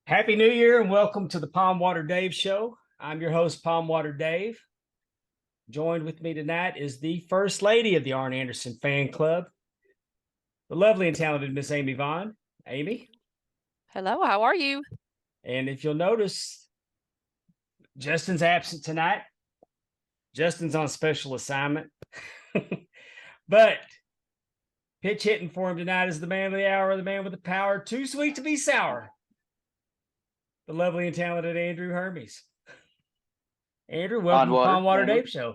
Happy New Year and welcome to the Pondwater Dave Show. I'm your host, Pondwater Dave. Joined with me tonight is the First Lady of the Arn Anderson Fan Club, the lovely and talented Miss Amy Vaughn. Amy. Hello, how are you? And if you'll notice, Justin's absent tonight. Justin's on special assignment. But pitch hitting for him tonight is the man of the hour, the man with the power, too sweet to be sour, the lovely and talented Andrew Hermes. Andrew, welcome to Pondwater Dave Show.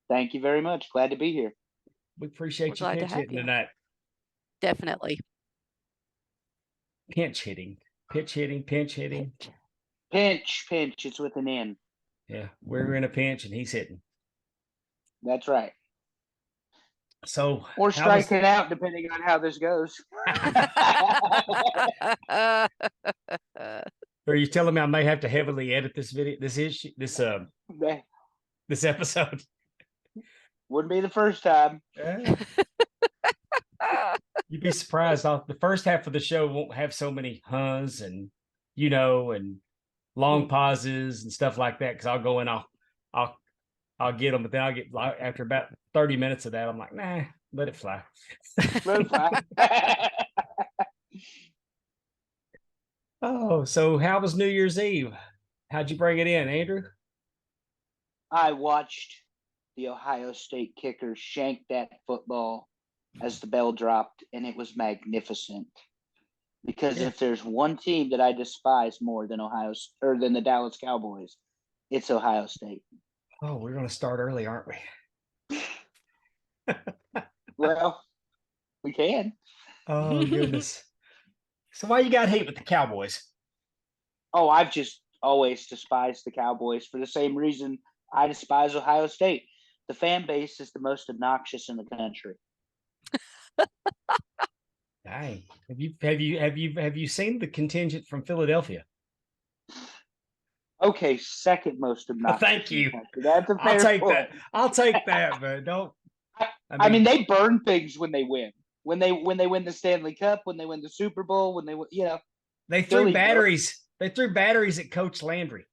Thank you very much. Glad to be here. We appreciate you pinch hitting tonight. Definitely. Pinch hitting. Pinch hitting. Pinch. It's with an N. Yeah, we're in a pinch and he's hitting. That's right. So, or striking out, depending on how this goes. Are you telling me I may have to heavily edit this video, this episode? Wouldn't be the first time. You'd be surprised. The first half of the show won't have so many huns and and long pauses and stuff like that, because I'll go in, I'll get them, but then I'll get, after about 30 minutes of that, I'm like, nah, let it fly. Let it fly. Oh, so how was New Year's Eve? How'd you bring it in, Andrew? I watched the Ohio State kicker shank that football as the bell dropped, and it was magnificent. Because if there's one team that I despise more than than the Dallas Cowboys, it's Ohio State. Oh, we're going to start early, aren't we? Well, we can. Oh, goodness. So why you got hate with the Cowboys? Oh, I've just always despised the Cowboys for the same reason I despise Ohio State. The fan base is the most obnoxious in the country. Dang. Have you seen the contingent from Philadelphia? Okay, second most obnoxious. Thank you. That's a fair point. I'll take that, but don't. I mean, they burn things when they win. When they win the Stanley Cup, when they win the Super Bowl, when they they threw batteries. They threw batteries at Coach Landry.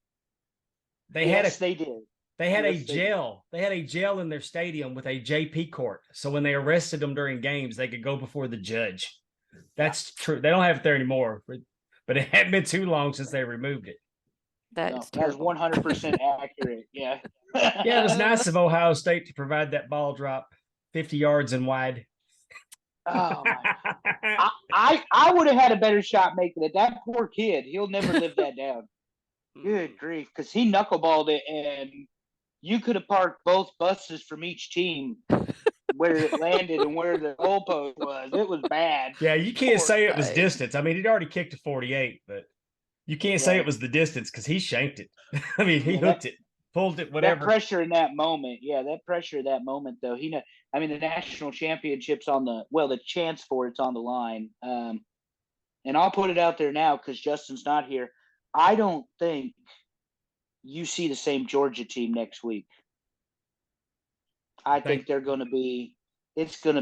They did. They had a jail. They had a jail in their stadium with a JP court. So when they arrested them during games, they could go before the judge. That's true. They don't have it there anymore, but it hadn't been too long since they removed it. That's 100% accurate. Yeah. Yeah, it was nice of Ohio State to provide that ball drop 50 yards and wide. Oh, I would have had a better shot making it. That poor kid, he'll never live that down. Good grief, because he knuckleballed it, and you could have parked both buses from each team where it landed and where the goalpost was. It was bad. Yeah, you can't say it was distance. I mean, he'd already kicked a 48, but you can't say it was the distance because he shanked it. I mean, he hooked it, pulled it, whatever. That pressure in that moment. Yeah, that pressure in that moment, though. I mean, the national championship's the chance for it's on the line. And I'll put it out there now because Justin's not here. I don't think you see the same Georgia team next week. I think it's going to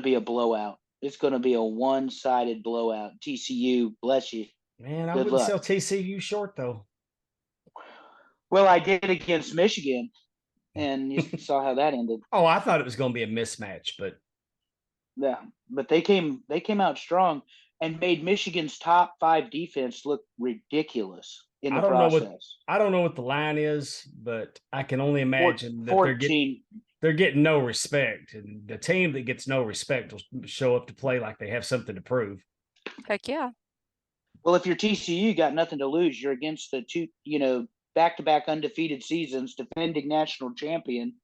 be a blowout. It's going to be a one-sided blowout. TCU, bless you. Man, I wouldn't sell TCU short, though. Well, I did against Michigan, and you saw how that ended. Oh, I thought it was going to be a mismatch, but yeah, but they came out strong and made Michigan's top 5 defense look ridiculous in the process. I don't know what the line is, but I can only imagine that they're getting no respect, and the team that gets no respect will show up to play like they have something to prove. Heck yeah. Well, if you're TCU, you got nothing to lose. You're against the two, back-to-back undefeated seasons, defending national champion.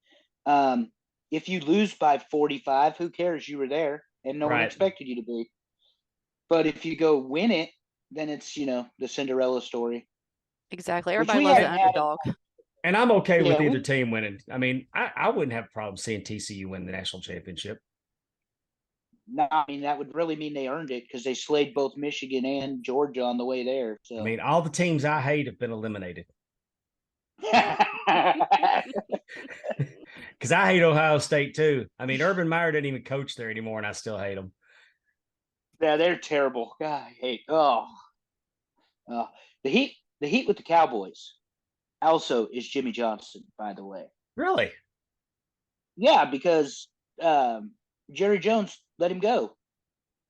If you lose by 45, who cares? You were there, and no one expected you to be. But if you go win it, then it's, the Cinderella story. Exactly. Everybody loves an underdog. And I'm okay with either team winning. I mean, I wouldn't have a problem seeing TCU win the national championship. No, I mean, that would really mean they earned it because they slayed both Michigan and Georgia on the way there. So. I mean, all the teams I hate have been eliminated. Because I hate Ohio State, too. I mean, Urban Meyer didn't even coach there anymore, and I still hate them. Yeah, they're terrible. God, I hate. The Heat with the Cowboys also is Jimmy Johnson, by the way. Really? Yeah, because Jerry Jones let him go.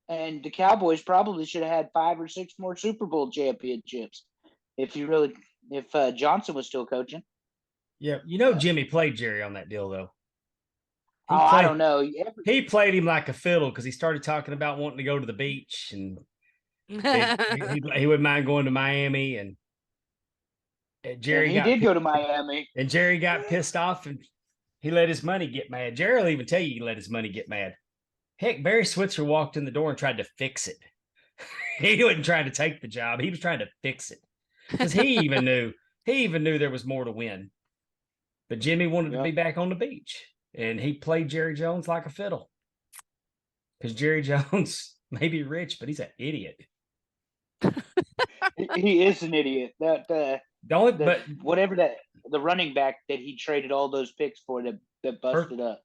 And the Cowboys probably should have had 5 or 6 more Super Bowl championships if Johnson was still coaching. Yeah. You know, Jimmy played Jerry on that deal, though. I don't know. He played him like a fiddle because he started talking about wanting to go to the beach, and he wouldn't mind going to Miami. And Jerry did go to Miami. And Jerry got pissed off, and he let his money get mad. Jerry will even tell you he let his money get mad. Heck, Barry Switzer walked in the door and tried to fix it. He wasn't trying to take the job. He was trying to fix it because he even knew there was more to win. But Jimmy wanted to be back on the beach, and he played Jerry Jones like a fiddle. Because Jerry Jones may be rich, but he's an idiot. He is an idiot. The running back that he traded all those picks for that busted up.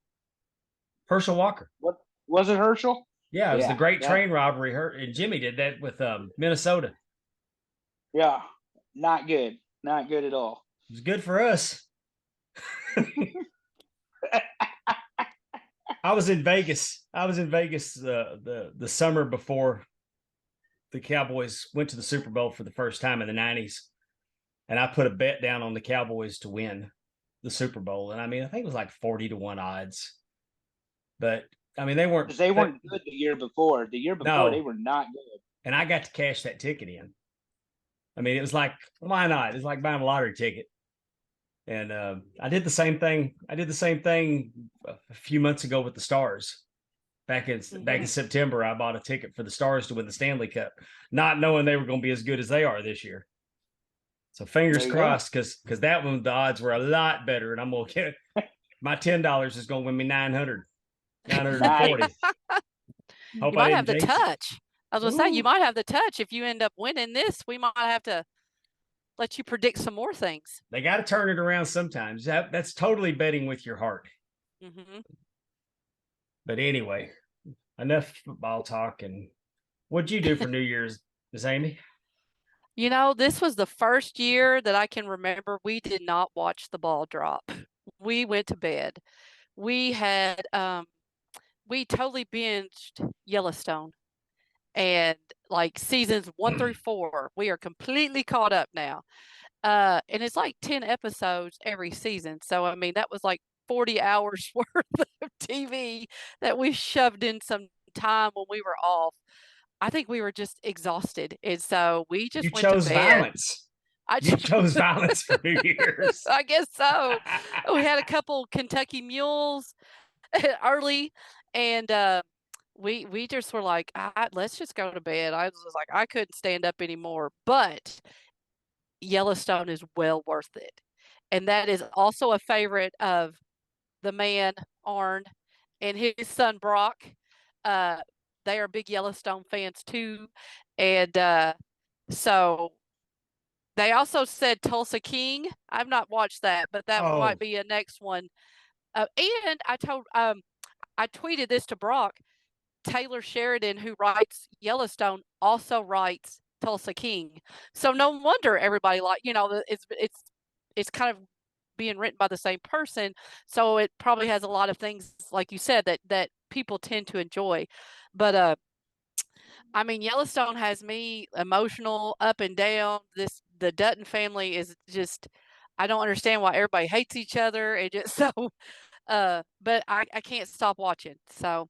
Herschel Walker. What was it, Herschel? Yeah, it was the great train robbery. And Jimmy did that with Minnesota. Yeah, not good. Not good at all. It was good for us. I was in Vegas. The summer before the Cowboys went to the Super Bowl for the first time in the 90s. And I put a bet down on the Cowboys to win the Super Bowl. And I mean, I think it was like 40-1 odds. But I mean, they weren't good the year before. The year before, they were not good. And I got to cash that ticket in. I mean, it was like, why not? It's like buying a lottery ticket. And I did the same thing. A few months ago with the Stars. Back in September, I bought a ticket for the Stars to win the Stanley Cup, not knowing they were going to be as good as they are this year. So fingers crossed, because that one, the odds were a lot better, and I'm going to get my $10 is going to win me 940. You might have the touch. I was going to say, you might have the touch. If you end up winning this, we might have to let you predict some more things. They got to turn it around sometimes. That's totally betting with your heart. Mm-hmm. But anyway, enough football talk. And what'd you do for New Year's, Miss Amy? You know, this was the first year that I can remember we did not watch the ball drop. We went to bed. We had we totally binged Yellowstone, and like seasons 1 through 4. We are completely caught up now. And it's like 10 episodes every season. So I mean, that was like 40 hours worth of TV that we shoved in some time when we were off. I think we were just exhausted. And so we just went to bed. Violence. You chose violence for New Year's. I guess so. We had a couple Kentucky mules early, and we just were like, let's just go to bed. I was like, I couldn't stand up anymore. But Yellowstone is well worth it. And that is also a favorite of the man, Arn, and his son, Brock. They are big Yellowstone fans too. And so they also said Tulsa King. I've not watched that, but that might be a next one. And I tweeted this to Brock. Taylor Sheridan, who writes Yellowstone, also writes Tulsa King. So no wonder everybody it's kind of being written by the same person. So it probably has a lot of things, like you said, that people tend to enjoy. But I mean, Yellowstone has me emotional, up and down. The Dutton family is just, I don't understand why everybody hates each other. It just but I can't stop watching. So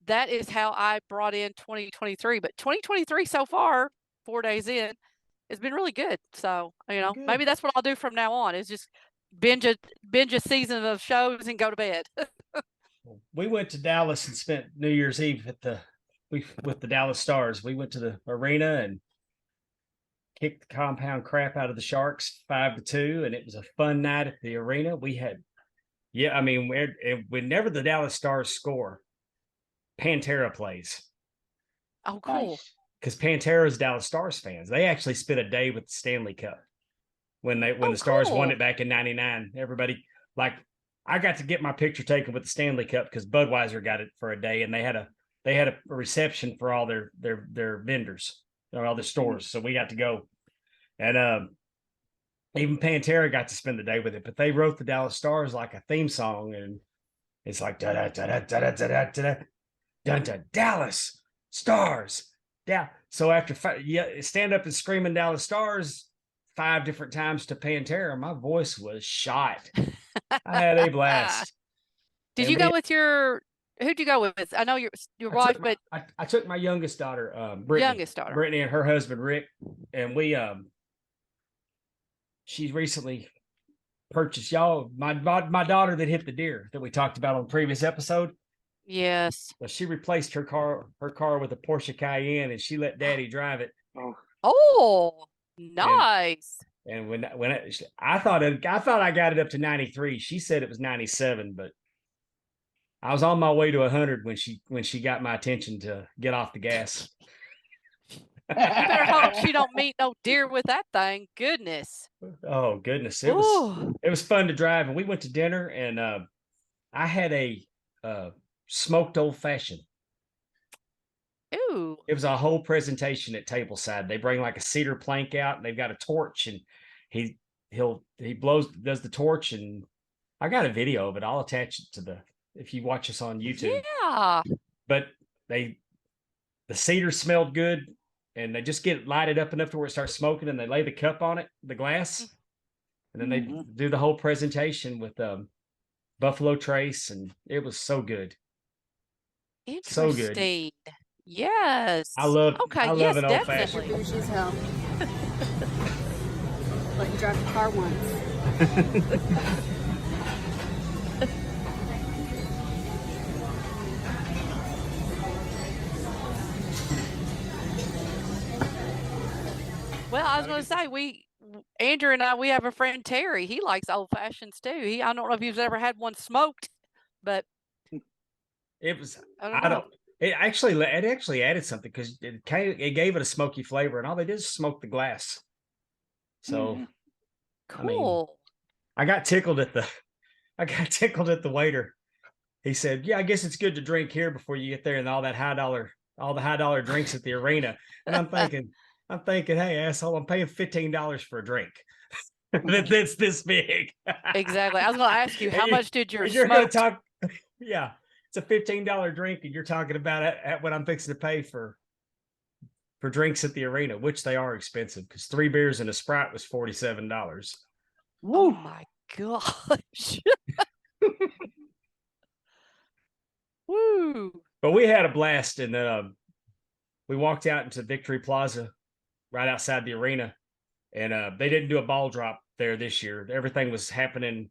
that is how I brought in 2023. But 2023 so far, 4 days in, it's been really good. So, maybe that's what I'll do from now on, is just binge a season of shows and go to bed. We went to Dallas and spent New Year's Eve with the Dallas Stars. We went to the arena and kicked the compound crap out of the Sharks 5-2, and it was a fun night at the arena. We had, whenever the Dallas Stars score, Pantera plays. Oh, cool. Nice. Because Pantera's Dallas Stars fans. They actually spent a day with the Stanley Cup when the Stars won it back in '99. Everybody, like, I got to get my picture taken with the Stanley Cup because Budweiser got it for a day, and they had a reception for all their vendors, all their stores. So we got to go And even Pantera got to spend the day with it, but they wrote the Dallas Stars like a theme song, and it's like da da da da da da da da da da Dallas Stars. Yeah. So after stand up and screaming Dallas Stars 5 different times to Pantera, my voice was shot. I had a blast. Did you go with who'd you go with? I know your wife, but I took my youngest daughter, Brittany, Brittany and her husband Rick, and we she's recently purchased my daughter that hit the deer that we talked about on the previous episode. Yes. So she replaced her car with a Porsche Cayenne, and she let Daddy drive it. Oh, nice. And when I thought I got it up to 93. She said it was 97, but I was on my way to 100 when she got my attention to get off the gas. You better hope she don't meet no deer with that thing. Goodness. Oh goodness, it was fun to drive, and we went to dinner, and I had a smoked old fashioned. Ooh. It was a whole presentation at tableside. They bring like a cedar plank out, and they've got a torch, and he does the torch, and I got a video of it. I'll attach it if you watch us on YouTube. Yeah. But the cedar smelled good, and they just get it lighted up enough to where it starts smoking, and they lay the cup on it, the glass, and then they do the whole presentation with Buffalo Trace, and it was so good. Interesting. So good. Yes. I love an old fashioned. Bougie as hell. Let you drive the car once. Well, I was going to say, Andrew and I, we have a friend, Terry. He likes old fashions too. I don't know if he's ever had one smoked, but it was, it actually added something, because it gave it a smoky flavor, and all they did is smoke the glass. So cool. I got tickled at the waiter. He said, "Yeah, I guess it's good to drink here before you get there, and all the high dollar drinks at the arena." And I'm thinking, hey, asshole, I'm paying $15 for a drink that's this big. Exactly. I was going to ask you, how much did your you're going to talk? Yeah, it's a $15 drink, and you're talking about at what I'm fixing to pay for drinks at the arena, which they are expensive, because 3 beers and a Sprite was $47. Oh my gosh. Woo. But we had a blast, and we walked out into Victory Plaza right outside the arena, and they didn't do a ball drop there this year. Everything was happening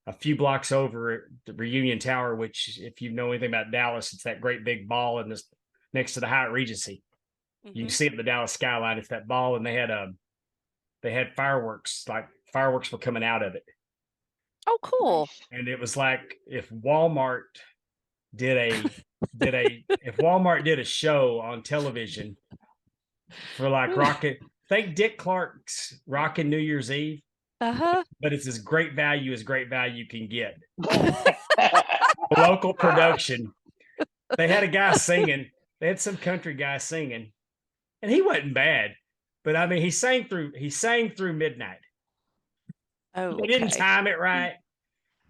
a few blocks over at the Reunion Tower, which, if you know anything about Dallas, it's that great big ball in this next to the Hyatt Regency. You can see it in the Dallas skyline. It's that ball, and they had fireworks, like fireworks were coming out of it. Oh, cool. And it was like if Walmart did a show on television for like think Dick Clark's Rockin' New Year's Eve. But it's as great value can get. Local production. They had a guy singing. They had some country guy singing, and he wasn't bad. But I mean, he sang through midnight. Oh, they didn't time it right.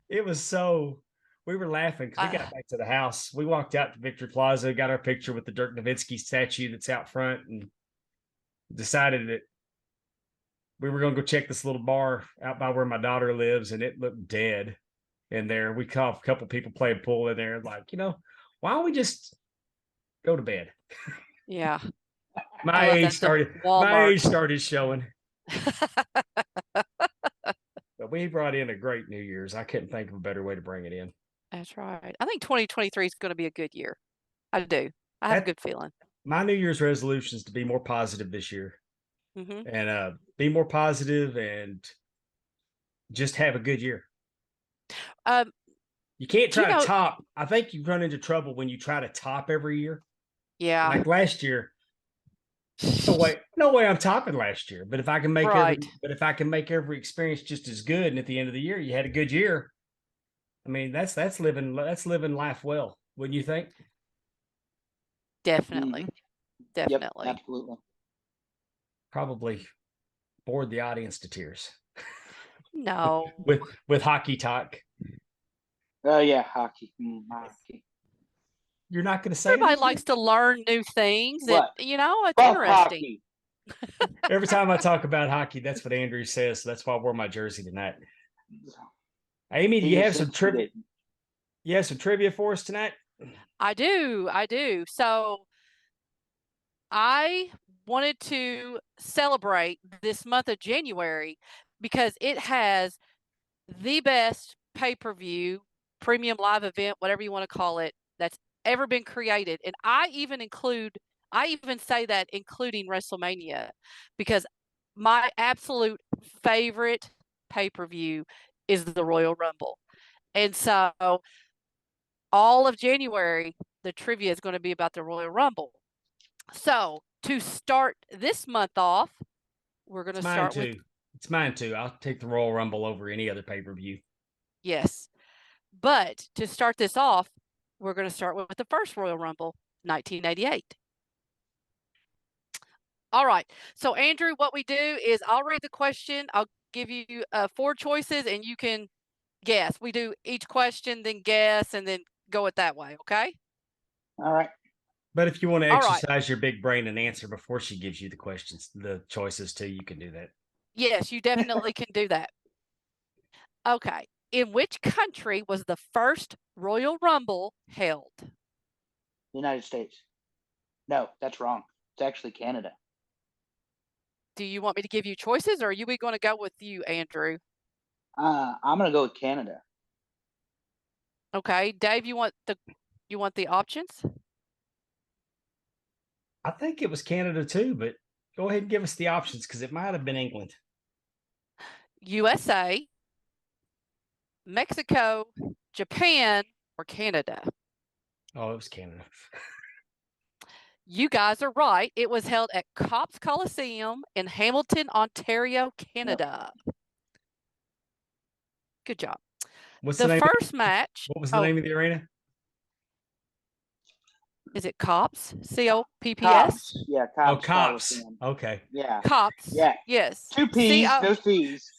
It was so. We were laughing because we got back to the house. We walked out to Victory Plaza, got our picture with the Dirk Nowitzki statue that's out front, and decided that we were going to go check this little bar out by where my daughter lives, and it looked dead in there. We caught a couple people playing pool in there, like, why don't we just go to bed? Yeah. My age started showing. But we brought in a great New Year's. I couldn't think of a better way to bring it in. That's right. I think 2023 is going to be a good year. I do. I have a good feeling. My New Year's resolution is to be more positive this year. And be more positive and just have a good year. You can't try to top. I think you run into trouble when you try to top every year. Yeah. Like last year. No way I'm topping last year. But if I can make every experience just as good, and at the end of the year you had a good year, I mean, that's living life well, wouldn't you think? Definitely. Definitely. Yep, absolutely. Probably bored the audience to tears No. with hockey talk. Oh yeah, hockey. Hockey. You're not going to say Everybody anything? likes to learn new things. And, What? it's Fuck interesting. hockey. Every time I talk about hockey, that's what Andrew says. So that's why I wore my jersey tonight. Amy, do you have some trivia? You have some trivia for us tonight? I do. So I wanted to celebrate this month of January because it has the best pay-per-view, premium live event, whatever you want to call it, that's ever been created. And I even say that including WrestleMania, because my absolute favorite pay-per-view is the Royal Rumble. And so all of January, the trivia is going to be about the Royal Rumble. So to start this month off, we're going to start with. It's mine too. I'll take the Royal Rumble over any other pay-per-view. Yes. But to start this off, we're going to start with the first Royal Rumble, 1988. All right. So, Andrew, what we do is I'll read the question. I'll give you 4 choices and you can guess. We do each question, then guess, and then go it that way. Okay. All right. But if you want to exercise your big brain and answer before she gives you the choices too, you can do that. Yes, you definitely can do that. Okay. In which country was the first Royal Rumble held? United States. No, that's wrong. It's actually Canada. Do you want me to give you choices, or are we going to go with you, Andrew? I'm going to go with Canada. Okay, Dave, you want the options? I think it was Canada too, but go ahead and give us the options because it might have been England. USA, Mexico, Japan, or Canada? Oh, it was Canada. You guys are right. It was held at Copps Coliseum in Hamilton, Ontario, Canada. Yep. Good job. What's the first match? What was the name of the arena? Is it Copps? COPPS? Copps. Yeah, Copps. Oh, Copps. Okay. Yeah. Copps. Yeah. Yes. 2 P's, no C's.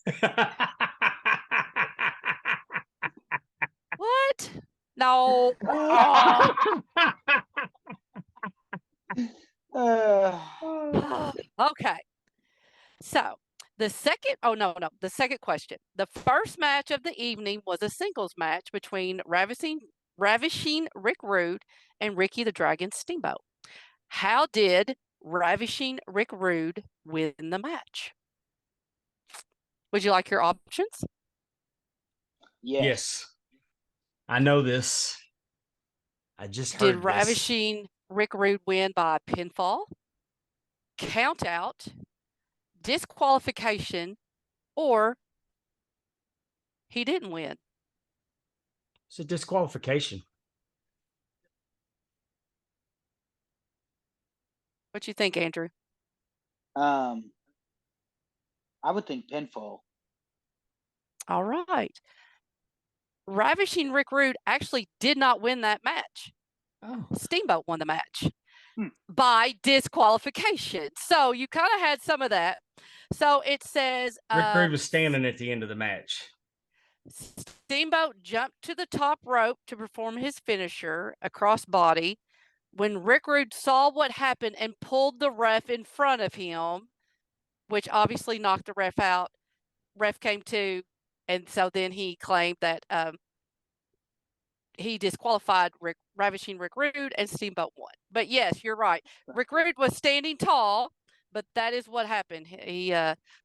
What? No. Oh. Okay. So the second question. The first match of the evening was a singles match between Ravishing Rick Rude and Ricky the Dragon Steamboat. How did Ravishing Rick Rude win the match? Would you like your options? Yes. I know this. I just heard Did Ravishing Rick Rude win by pinfall, count out, disqualification, or he didn't win? It's a disqualification. What you think, Andrew? I would think pinfall. All right. Ravishing Rick Rude actually did not win that match. Oh. Steamboat won the match by disqualification. So you kind of had some of that. So it says Rick Rude was standing at the end of the match. Steamboat jumped to the top rope to perform his finisher, a crossbody. When Rick Rude saw what happened and pulled the ref in front of him, which obviously knocked the ref out, ref came to, and so then he claimed that he disqualified Ravishing Rick Rude, and Steamboat won. But yes, you're right. Rick Rude was standing tall, but that is what happened. He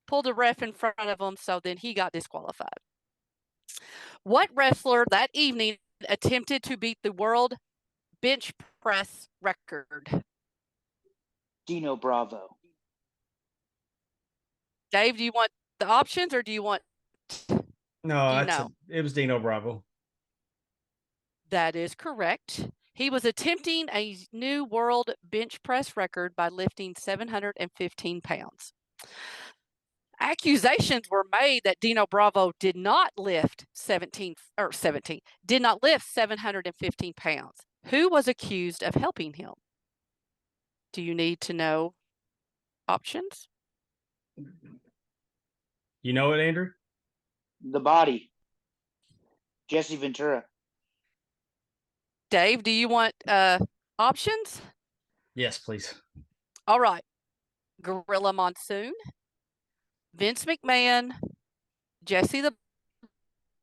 pulled the ref in front of him, so then he got disqualified. What wrestler that evening attempted to beat the world bench press record? Dino Bravo. Dave, do you want the options or do you want? No, it was Dino Bravo. That is correct. He was attempting a new world bench press record by lifting 715 pounds. Accusations were made that Dino Bravo did not lift 715 pounds. Who was accused of helping him? Do you need to know options? You know it, Andrew? The Body. Jesse Ventura. Dave, do you want options? Yes, please. All right. Gorilla Monsoon, Vince McMahon, Jesse the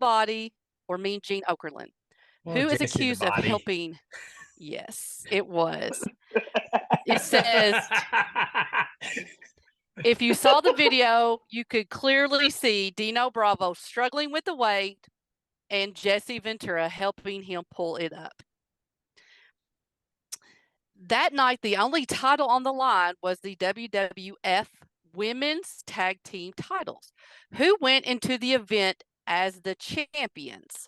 Body, or Mean Gene Okerlund. Well, Who is Jesse the accused of Body. helping? Yes, it was. It says, if you saw the video, you could clearly see Dino Bravo struggling with the weight and Jesse Ventura helping him pull it up. That night, the only title on the line was the WWF Women's Tag Team titles. Who went into the event as the champions?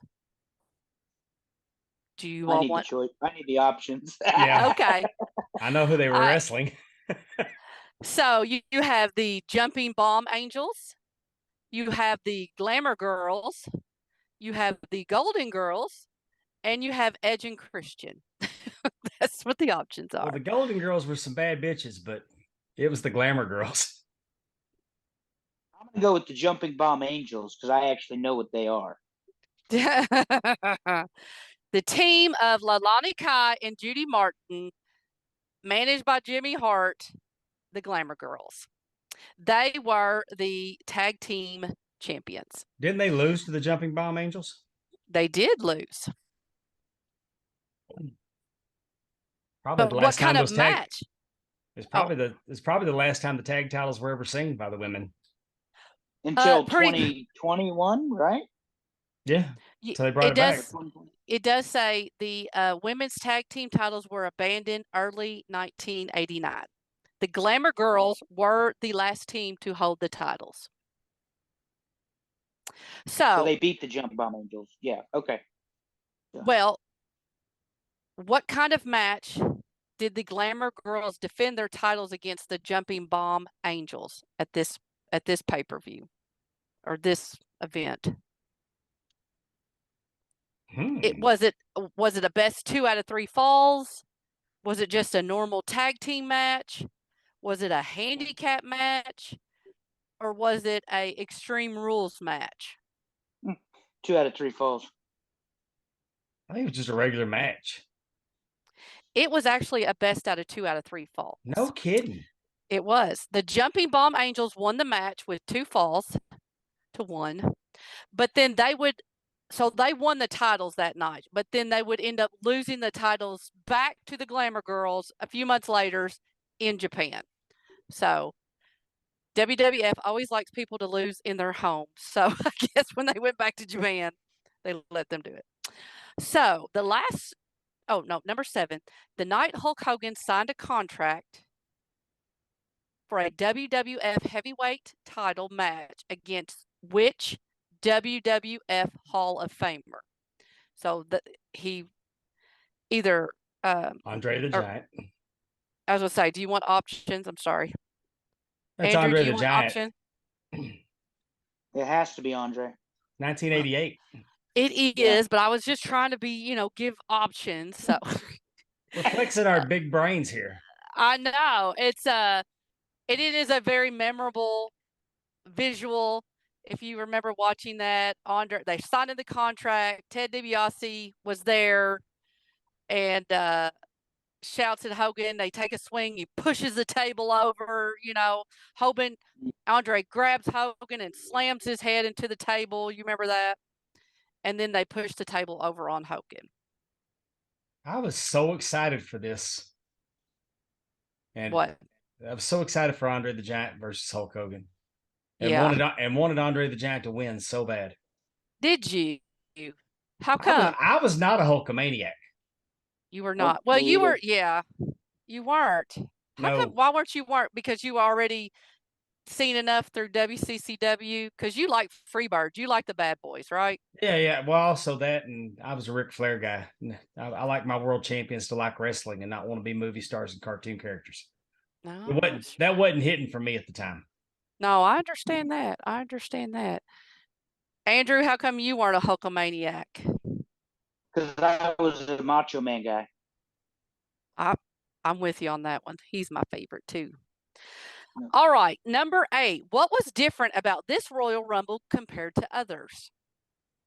Do you I all need want? the choice. I need the options. Yeah. Okay. I know who they were wrestling. So you have the Jumping Bomb Angels, you have the Glamour Girls, you have the Golden Girls, and you have Edge and Christian. That's what the options are. Well, the Golden Girls were some bad bitches, but it was the Glamour Girls. I'm gonna go with the Jumping Bomb Angels because I actually know what they are. The team of Lalani Kai and Judy Martin, managed by Jimmy Hart, the Glamour Girls. They were the tag team champions. Didn't they lose to the Jumping Bomb Angels? They did lose. Probably But the what last kind time of those tag. match? It's probably the last time the tag titles were ever seen by the women. Until Pretty- 2021, right? Yeah. So they brought it back. It does say the women's tag team titles were abandoned early 1989. The Glamour Girls were the last team to hold the titles. So they beat the Jumping Bomb Angels. Yeah. Okay. Well, what kind of match did the Glamour Girls defend their titles against the Jumping Bomb Angels at this pay-per-view or this event? Was it a best 2 out of 3 falls? Was it just a normal tag team match? Was it a handicap match? Or was it a Extreme Rules match? 2 out of 3 falls. I think it was just a regular match. It was actually a best out of 2 out of 3 falls. No kidding. It was. The Jumping Bomb Angels won the match with 2 falls to 1. But then they won the titles that night, but then they would end up losing the titles back to the Glamour Girls a few months later in Japan. So WWF always likes people to lose in their homes. So I guess when they went back to Japan, they let them do it. So number 7, the night Hulk Hogan signed a contract for a WWF heavyweight title match against which WWF Hall of Famer? So he either Andre the Giant. I was gonna say, do you want options? I'm sorry. That's Andrew, Andre do you the want Giant. option? It has to be Andre. 1988. It is, Yeah. but I was just trying to be, give options. So We're flexing our big brains here. I know it is a very memorable visual. If you remember watching that, Andre, they signed the contract. Ted DiBiase was there and shouts at Hogan. They take a swing. He pushes the table over. Andre grabs Hogan and slams his head into the table. You remember that? And then they push the table over on Hogan. I was so excited for this. And what? I was so excited for Andre the Giant versus Hulk Hogan. And Yeah. wanted Andre the Giant to win so bad. Did you? How come? I was not a Hulkamaniac. You were not. Well, you either. were. Yeah, you weren't. How come? Why weren't you? Because you already seen enough through WCCW. Because you like Freebird. You like the Bad Boys, right? Yeah. Well, also that, and I was a Ric Flair guy. I like my world champions to like wrestling and not want to be movie stars and cartoon characters. No, that wasn't hitting for me at the time. No, I understand that. Andrew, how come you weren't a Hulkamaniac? Because I was a Macho Man guy. I'm with you on that one. He's my favorite too. All right, number 8. What was different about this Royal Rumble compared to others?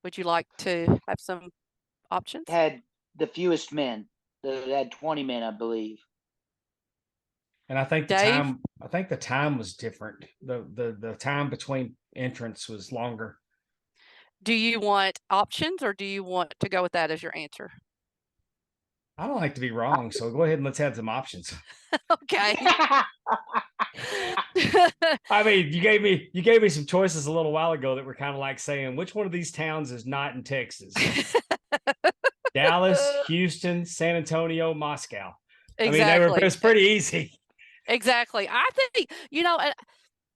Would you like to have some options? Had the fewest men. It had 20 men, I believe. And I think the Dave? time was different. The time between entrants was longer. Do you want options or do you want to go with that as your answer? I don't like to be wrong, so go ahead and let's have some options. Okay. I mean, you gave me some choices a little while ago that were kind of like saying, which one of these towns is not in Texas? Dallas, Houston, San Antonio, Moscow. Exactly. I mean, it was pretty easy. Exactly. I think,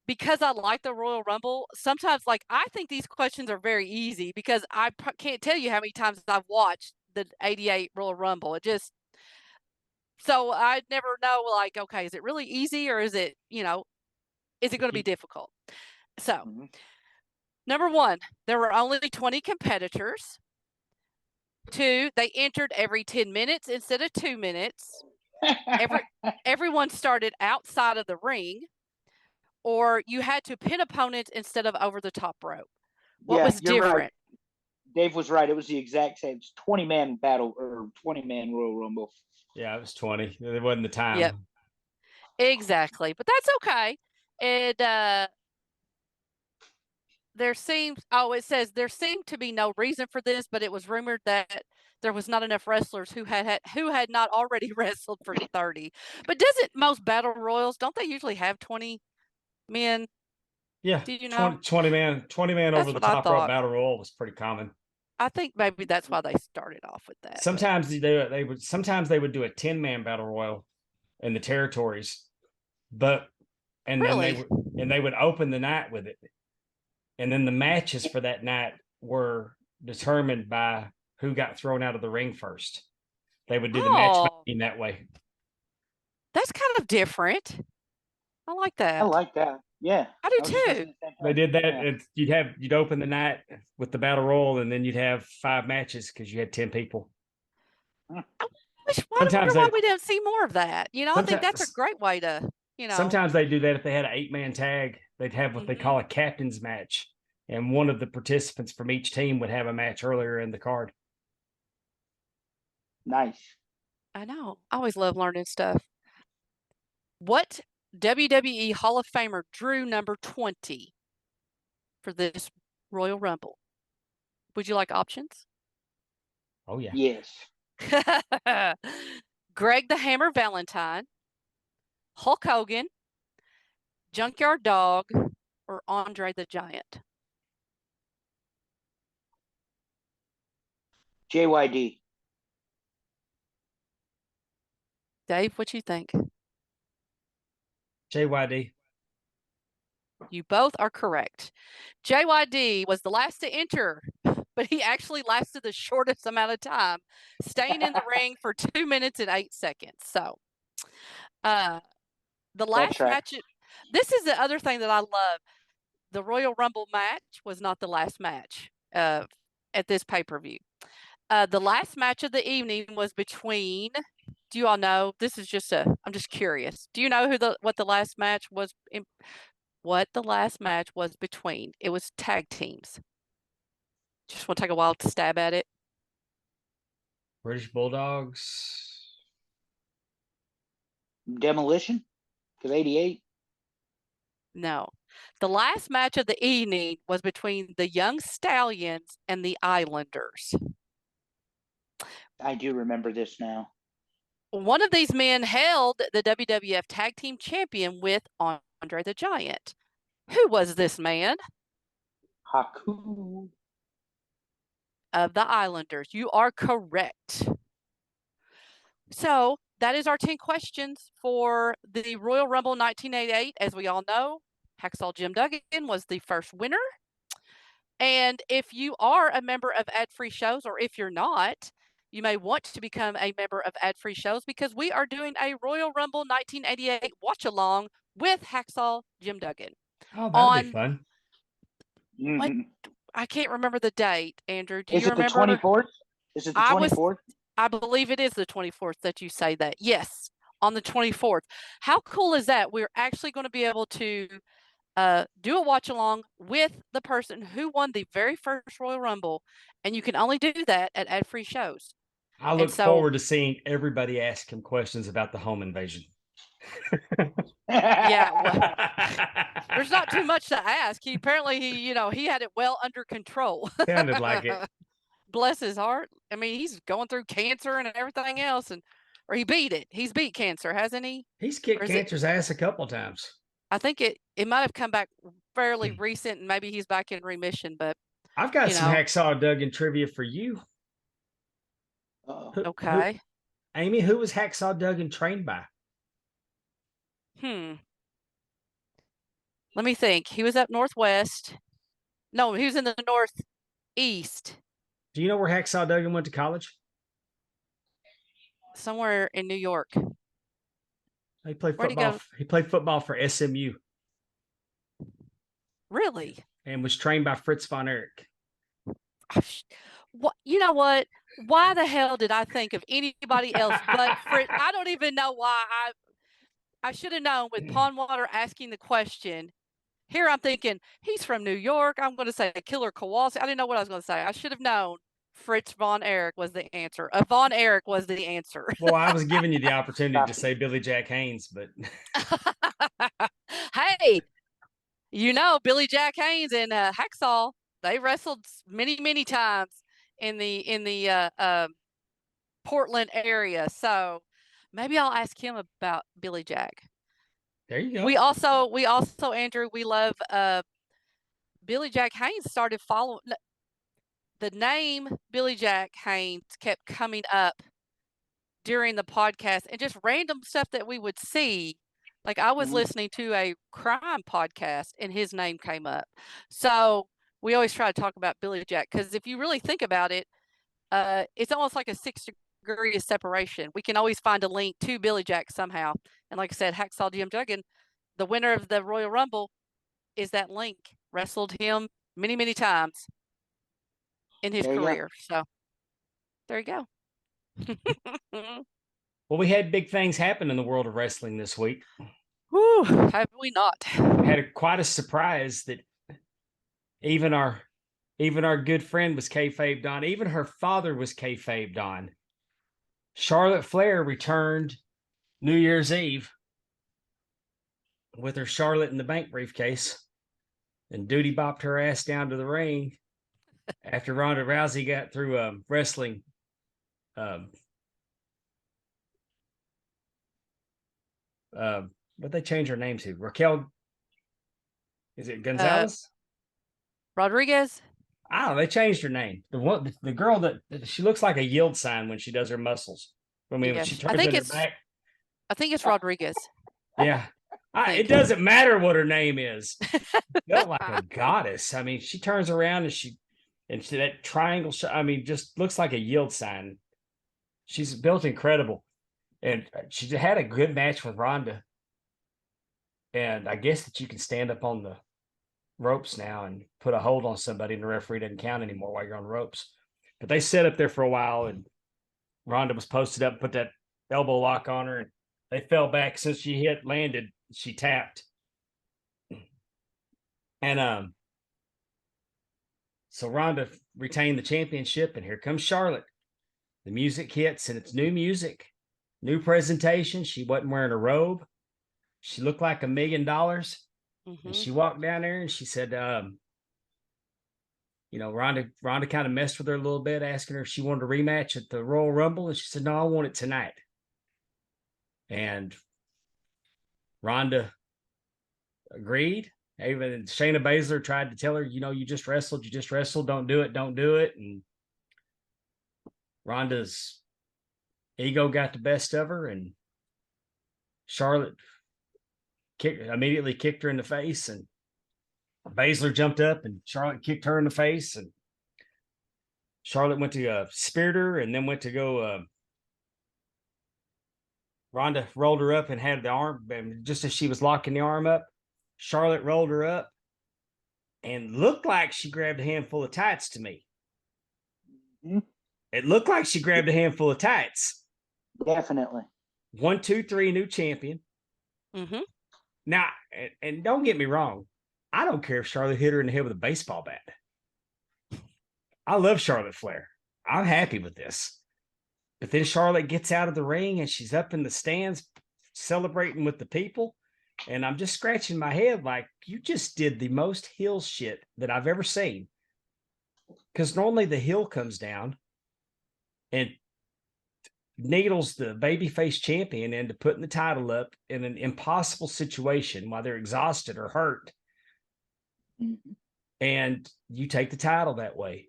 because I like the Royal Rumble, sometimes I think these questions are very easy because I can't tell you how many times I've watched the 88 Royal Rumble. So I never know, okay, is it really easy or is it, is it going to be difficult? So, number 1, there were only 20 competitors. 2, they entered every 10 minutes instead of 2 minutes. Everyone started outside of the ring, or you had to pin opponents instead of over the top rope. What was different? Right. Dave was right. It was the exact same. It's 20-man battle or 20-man Royal Rumble. Yeah, it was 20. It wasn't the time. Yep. Exactly. But that's okay. And it says there seemed to be no reason for this, but it was rumored that there was not enough wrestlers who had not already wrestled for 30. But doesn't most battle royals, don't they usually have 20 men? Yeah. Did you know? 20 man over the top rope battle royal was pretty common. I think maybe that's why they started off with that. Sometimes they would do a 10-man battle royal in the territories, and really? then they would open the night with it. And then the matches for that night were determined by who got thrown out of the ring first. They would do the matchmaking that way. That's kind of different. I like that. I like that. Yeah. I do too. They did that. Yeah. You'd open the night with the battle royal, and then you'd have 5 matches because you had 10 people. I wonder why we don't see more of that. I think that's a great way to, Sometimes they do that if they had an 8-man tag. They'd have what they call a captain's match. And one of the participants from each team would have a match earlier in the card. Nice. I know. I always love learning stuff. What WWE Hall of Famer drew number 20 for this Royal Rumble? Would you like options? Oh, yeah. Yes. Greg the Hammer Valentine, Hulk Hogan, Junkyard Dog, or Andre the Giant? JYD. Dave, what you think? JYD. You both are correct. JYD was the last to enter, but he actually lasted the shortest amount of time, staying in the ring for 2 minutes and 8 seconds. So, the last match. This is the other thing that I love. The Royal Rumble match was not the last match at this pay-per-view. The last match of the evening was between. Do you all know? This is I'm just curious. Do you know what the last match was? What the last match was between? It was tag teams. Just want to take a wild stab at it. British Bulldogs. Demolition? Because 88? No. The last match of the evening was between the Young Stallions and the Islanders. I do remember this now. One of these men held the WWF Tag Team Champion with Andre the Giant. Who was this man? Haku. Of the Islanders. You are correct. So that is our 10 questions for the Royal Rumble 1988. As we all know, Hacksaw Jim Duggan was the first winner. And if you are a member of Ad-Free Shows, or if you're not, you may want to become a member of Ad-Free Shows because we are doing a Royal Rumble 1988 watch-along with Hacksaw Jim Duggan. Oh, that'll be fun. What? I can't remember the date, Andrew. Do you remember? Is it the 24th? Is it the 24th? I believe it is the 24th that you say that. Yes. on the 24th. How cool is that? We're actually going to be able to do a watch along with the person who won the very first Royal Rumble, and you can only do that at ad-free shows. I look forward to seeing everybody ask him questions about the home invasion. Yeah, well, there's not too much to ask. He had it well under control. Sounded like it. Bless his heart. I mean, he's going through cancer and everything else, or he beat it. He's beat cancer, hasn't he? He's kicked cancer's ass a couple times. I think it might have come back fairly recent, and maybe he's back in remission. But I've got some Hacksaw Duggan trivia for you. Okay. Amy, who was Hacksaw Duggan trained by? Let me think. He was up northwest. No, he was in the northeast. Do you know where Hacksaw Duggan went to college? Somewhere in New York. He played football. He played football for SMU. Really? And was trained by Fritz von Erich. What? You know what? Why the hell did I think of anybody else but Fritz? I don't even know why. I should have known with Pondwater asking the question. Here I'm thinking, he's from New York. I'm going to say Killer Kowalski. I didn't know what I was going to say. I should have known Fritz von Erich was the answer. Von Erich was the answer. Well, I was giving you the opportunity to say Billy Jack Haynes, but hey, Billy Jack Haynes and Hacksaw, they wrestled many, many times in the Portland area. So maybe I'll ask him about Billy Jack. There you go. We also, Andrew, we love Billy Jack Haynes started following. The name Billy Jack Haynes kept coming up during the podcast, and just random stuff that we would see. Like I was listening to a crime podcast and his name came up. So we always try to talk about Billy Jack, because if you really think about it, it's almost like a 6 degree of separation. We can always find a link to Billy Jack somehow. And like I said, Hacksaw Jim Duggan, the winner of the Royal Rumble, is that link. Wrestled him many, many times in his career. So there you go. Well, we had big things happen in the world of wrestling this week. Whew, have we not? We had quite a surprise that even our good friend was kayfabed on. Even her father was kayfabed on. Charlotte Flair returned New Year's Eve with her Charlotte in the Bank briefcase and duty bopped her ass down to the ring after Ronda Rousey got through wrestling. What they change her name to? Raquel? Is it Gonzalez? Rodriguez? Oh, they changed her name. The girl that she looks like a yield sign when she does her muscles. I mean, when she turns her back. I think it's Rodriguez. Yeah. It doesn't matter what her name is. Built like a goddess. I mean, she turns around and she that triangle. I mean, just looks like a yield sign. She's built incredible, and she had a good match with Ronda. And I guess that you can stand up on the ropes now and put a hold on somebody, and the referee doesn't count anymore while you're on the ropes. But they sat up there for a while, and Ronda was posted up, put that elbow lock on her, and they fell back. Since she landed, she tapped. And so Ronda retained the championship, and here comes Charlotte. The music hits, and it's new music, new presentation. She wasn't wearing a robe. She looked like $1 million. And she walked down there and she said, Ronda kind of messed with her a little bit, asking her if she wanted a rematch at the Royal Rumble. And she said, no, I want it tonight. And Ronda agreed. Even Shayna Baszler tried to tell her, you just wrestled. Don't do it. And Ronda's ego got the best of her, and Charlotte immediately kicked her in the face, and Baszler jumped up and Charlotte kicked her in the face, and Charlotte went to spear her, and then went to go Ronda rolled her up and had the arm, and just as she was locking the arm up, Charlotte rolled her up and looked like she grabbed a handful of tights to me. It looked like she grabbed a handful of tights. Definitely. 1, 2, 3, new champion. Mm-hmm. Now, and don't get me wrong, I don't care if Charlotte hit her in the head with a baseball bat. I love Charlotte Flair. I'm happy with this. But then Charlotte gets out of the ring and she's up in the stands celebrating with the people. And I'm just scratching my head like, you just did the most heel shit that I've ever seen. Because normally the heel comes down and needles the babyface champion into putting the title up in an impossible situation while they're exhausted or hurt. Mhm. And you take the title that way.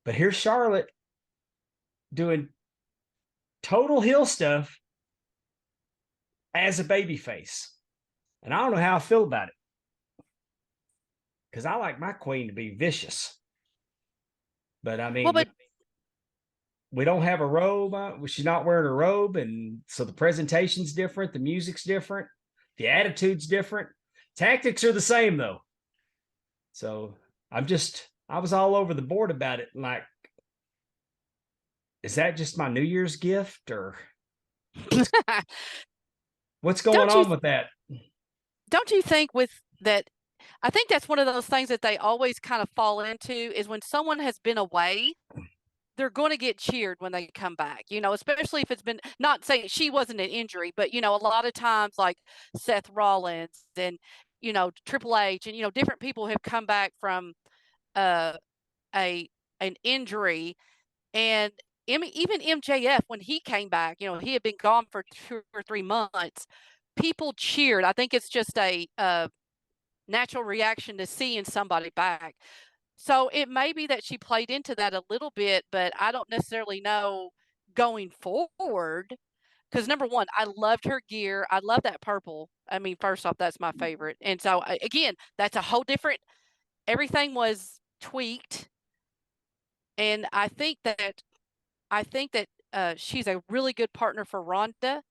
But here's Charlotte doing total heel stuff as a babyface. And I don't know how I feel about it. Because I like my queen to be vicious. But I mean, we don't have a robe. She's not wearing a robe. And so the presentation's different. The music's different. The attitude's different. Tactics are the same, though. So I was all over the board about it. Like, is that just my New Year's gift or what's going on with that? Don't you think with that? I think that's one of those things that they always kind of fall into is when someone has been away, they're going to get cheered when they come back, especially if it's been, not saying she wasn't an injury, but, a lot of times like Seth Rollins and, Triple H and, different people have come back from an injury. And even MJF, when he came back, he had been gone for 2 or 3 months. People cheered. I think it's just a natural reaction to seeing somebody back. So it may be that she played into that a little bit, but I don't necessarily know going forward. Because number one, I loved her gear. I love that purple. I mean, first off, that's my favorite. And so again, that's a whole different. Everything was tweaked, and I think that she's a really good partner for Ronda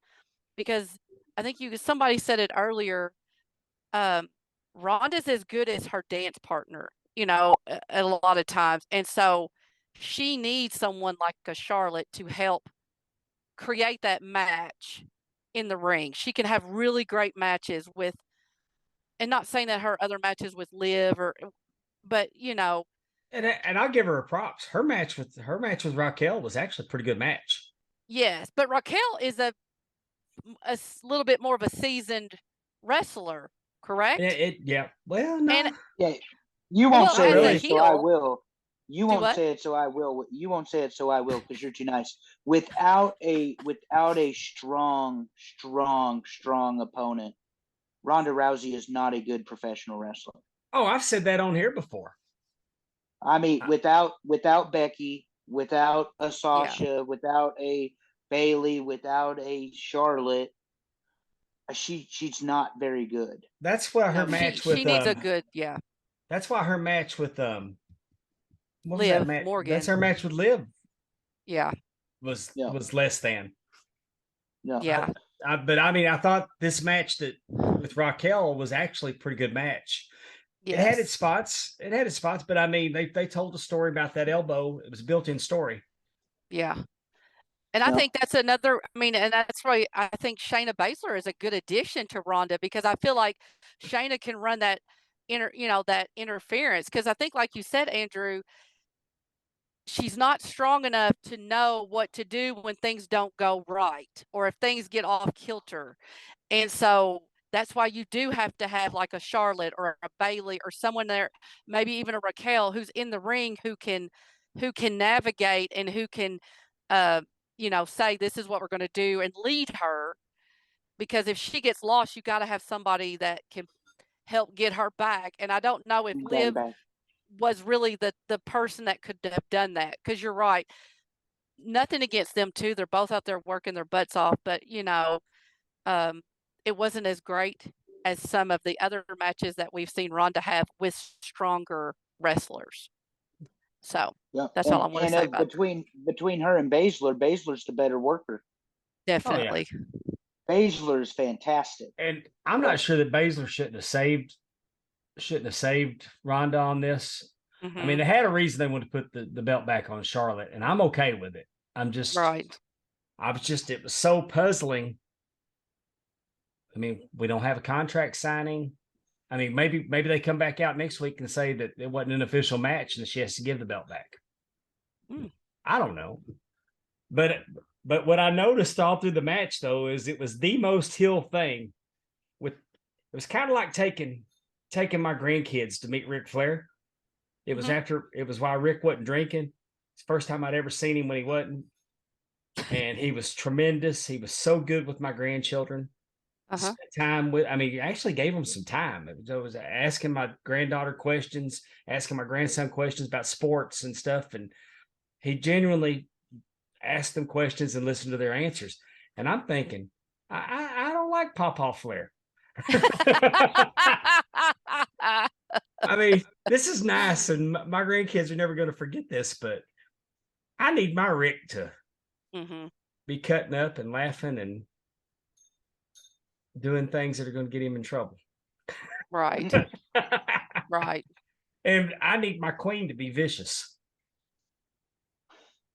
because I think somebody said it earlier. Ronda's as good as her dance partner, a lot of times. And so she needs someone like a Charlotte to help create that match in the ring. She can have really great matches with, and not saying that her other matches with Liv but And I'll give her a props. Her match with Raquel was actually a pretty good match. Yes, but Raquel is a little bit more of a seasoned wrestler, correct? Yeah. Well, no. And Yeah, you won't well, say as a it, so I heel- will. You Do won't what? say it, so I will. You won't say it, so I will, because you're too nice. Without a strong opponent, Ronda Rousey is not a good professional wrestler. Oh, I've said that on here before. I mean, without Becky, without a Sasha, without a Bailey, without a Charlotte, she's not very good. That's why her match with she needs a good That's why her match with what was Liv that match? Morgan. That's her match with Liv. Yeah. Was less than. No. Yeah. But I mean, I thought this match with Raquel was actually a pretty good match. Yes. It had its spots. But I mean, they told a story about that elbow. It was a built-in story. Yeah. And I think that's another, and that's why I think Shayna Baszler is a good addition to Ronda, because I feel like Shayna can run that that interference. Because I think, like you said, Andrew, she's not strong enough to know what to do when things don't go right or if things get off kilter. And so that's why you do have to have like a Charlotte or a Bailey or someone there, maybe even a Raquel, who's in the ring, who can navigate and who can, say this is what we're going to do and lead her. Because if she gets lost, you got to have somebody that can help get her back. And I don't know if Liv was really the person that could have done that, because you're right. Nothing against them too. They're both out there working their butts off, but it wasn't as great as some of the other matches that we've seen Ronda have with stronger wrestlers. So that's all I want to say about between her and Baszler's the better worker. Definitely. Oh, yeah. Baszler is fantastic. And I'm not sure that Baszler shouldn't have saved Ronda on this. Mm-hmm. I mean, they had a reason they wanted to put the belt back on Charlotte, and I'm okay with it. I'm just right. it was so puzzling. I mean, we don't have a contract signing. I mean, maybe they come back out next week and say that it wasn't an official match and that she has to give the belt back. I don't know. But what I noticed all through the match, though, is it was the most heel thing. It was kind of like taking my grandkids to meet Ric Flair. It was while Rick wasn't drinking. It's the first time I'd ever seen him when he wasn't. And he was tremendous. He was so good with my grandchildren. Spent time with, I mean, I actually gave him some time. I was asking my granddaughter questions, asking my grandson questions about sports and stuff. And he genuinely asked them questions and listened to their answers. And I'm thinking, I don't like Pawpaw Flair. I mean, this is nice, and my grandkids are never going to forget this, but I need my Rick to be cutting up and laughing and doing things that are going to get him in trouble. Right. Right. And I need my queen to be vicious.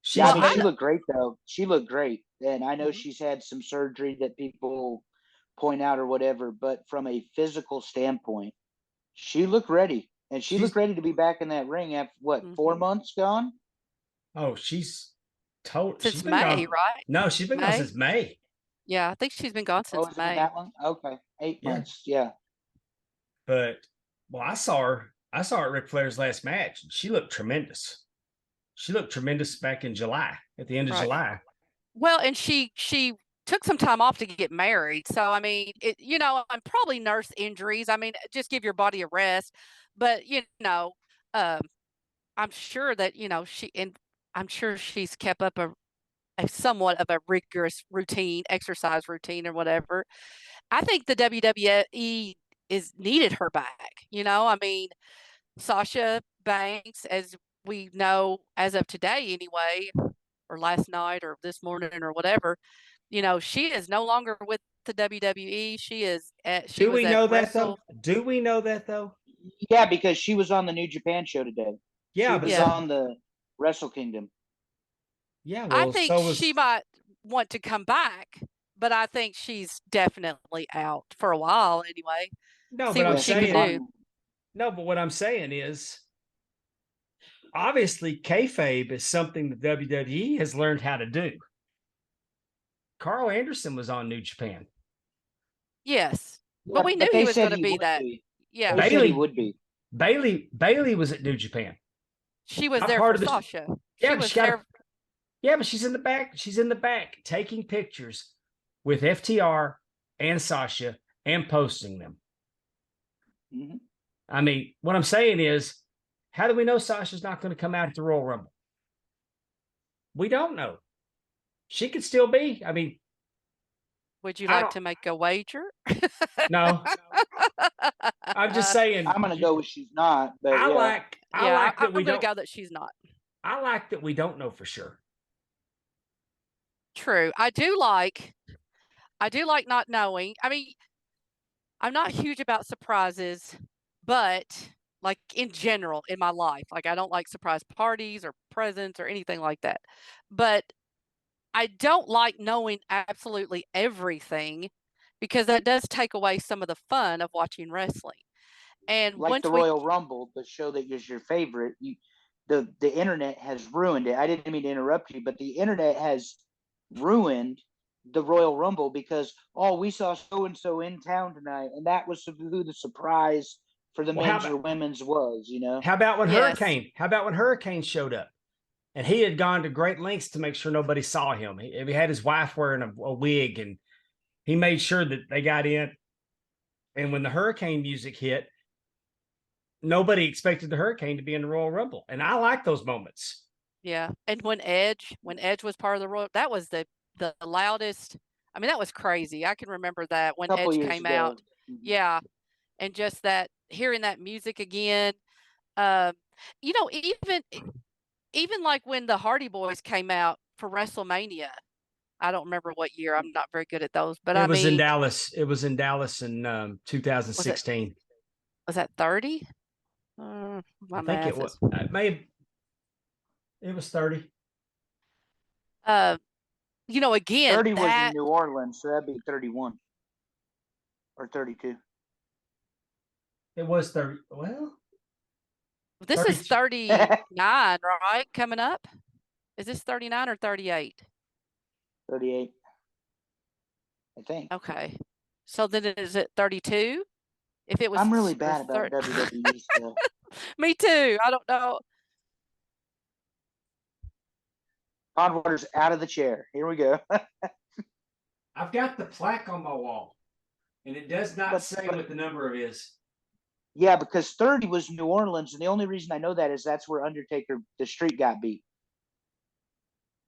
She looked great, though. She looked great. And I know she's had some surgery that people point out or whatever, but from a physical standpoint, she looked ready. And she looked ready to be back in that ring after, 4 months gone? Oh, she's told. Since May, right? No, she's been gone since May. Yeah, I think she's been gone since May. That one? Okay. 8 months, yeah. But, well, I saw her at Ric Flair's last match. She looked tremendous. She looked tremendous back in July, at the end of July. Well, and she took some time off to get married. So, I mean, I'm probably nurse injuries. I mean, just give your body a rest. But, I'm sure that, I'm sure she's kept up a somewhat of a rigorous routine, exercise routine or whatever. I think the WWE needed her back. I mean, Sasha Banks, as we know, as of today anyway, or last night or this morning or whatever, she is no longer with the WWE. She is Do we know that though? Yeah, because she was on the New Japan show today. Yeah, she was on the Wrestle Kingdom. Yeah, well, I think she might want to come back, but I think she's definitely out for a while anyway. No, but what I'm saying is, obviously, kayfabe is something the WWE has learned how to do. Carl Anderson was on New Japan. Yes, but we knew he was going to be that. Yeah, Bailey would be. Bailey was at New Japan. She was there for Sasha. Yeah, but she's in the back. She's in the back taking pictures with FTR and Sasha and posting them. I mean, what I'm saying is, how do we know Sasha's not going to come out at the Royal Rumble? We don't know. She could still be. I mean, would you like to make a wager? No. I'm just saying. I'm going to go with she's not. But I'm going to go that she's not. I like that we don't know for sure. True. I do like not knowing. I mean, I'm not huge about surprises, but like in general in my life, like I don't like surprise parties or presents or anything like that. But I don't like knowing absolutely everything because that does take away some of the fun of watching wrestling. And like the Royal Rumble, the show that is your favorite, the internet has ruined it. I didn't mean to interrupt you, but the internet has ruined the Royal Rumble because we saw so and so in town tonight, and that was who the surprise for the men's or women's was. How about when Hurricane? How about when Hurricane showed up, and he had gone to great lengths to make sure nobody saw him. He had his wife wearing a wig, and he made sure that they got in. And when the Hurricane music hit, nobody expected the Hurricane to be in the Royal Rumble, and I like those moments. Yeah, and when Edge was part of the Royal, that was the loudest. I mean, that was crazy. I can remember that when Edge came out. Yeah, and just that hearing that music again. Even like when the Hardy Boys came out for WrestleMania. I don't remember what year. I'm not very good at those, but it was in Dallas. It was in Dallas in 2016. Was that 30? I think it was. It was 30. again, 30 was that in New Orleans, so that'd be 31 or 32. It was 30. Well, this is 32. 39, right? Coming up. Is this 39 or 38? 38, I think. Okay. So then is it 32? If it was I'm really bad about WWE stuff. Me too. I don't know. Pondwater's out of the chair. Here we go. I've got the plaque on my wall, and it does not say what the number is. Yeah, because 30 was New Orleans, and the only reason I know that is that's where Undertaker, the streak, got beat.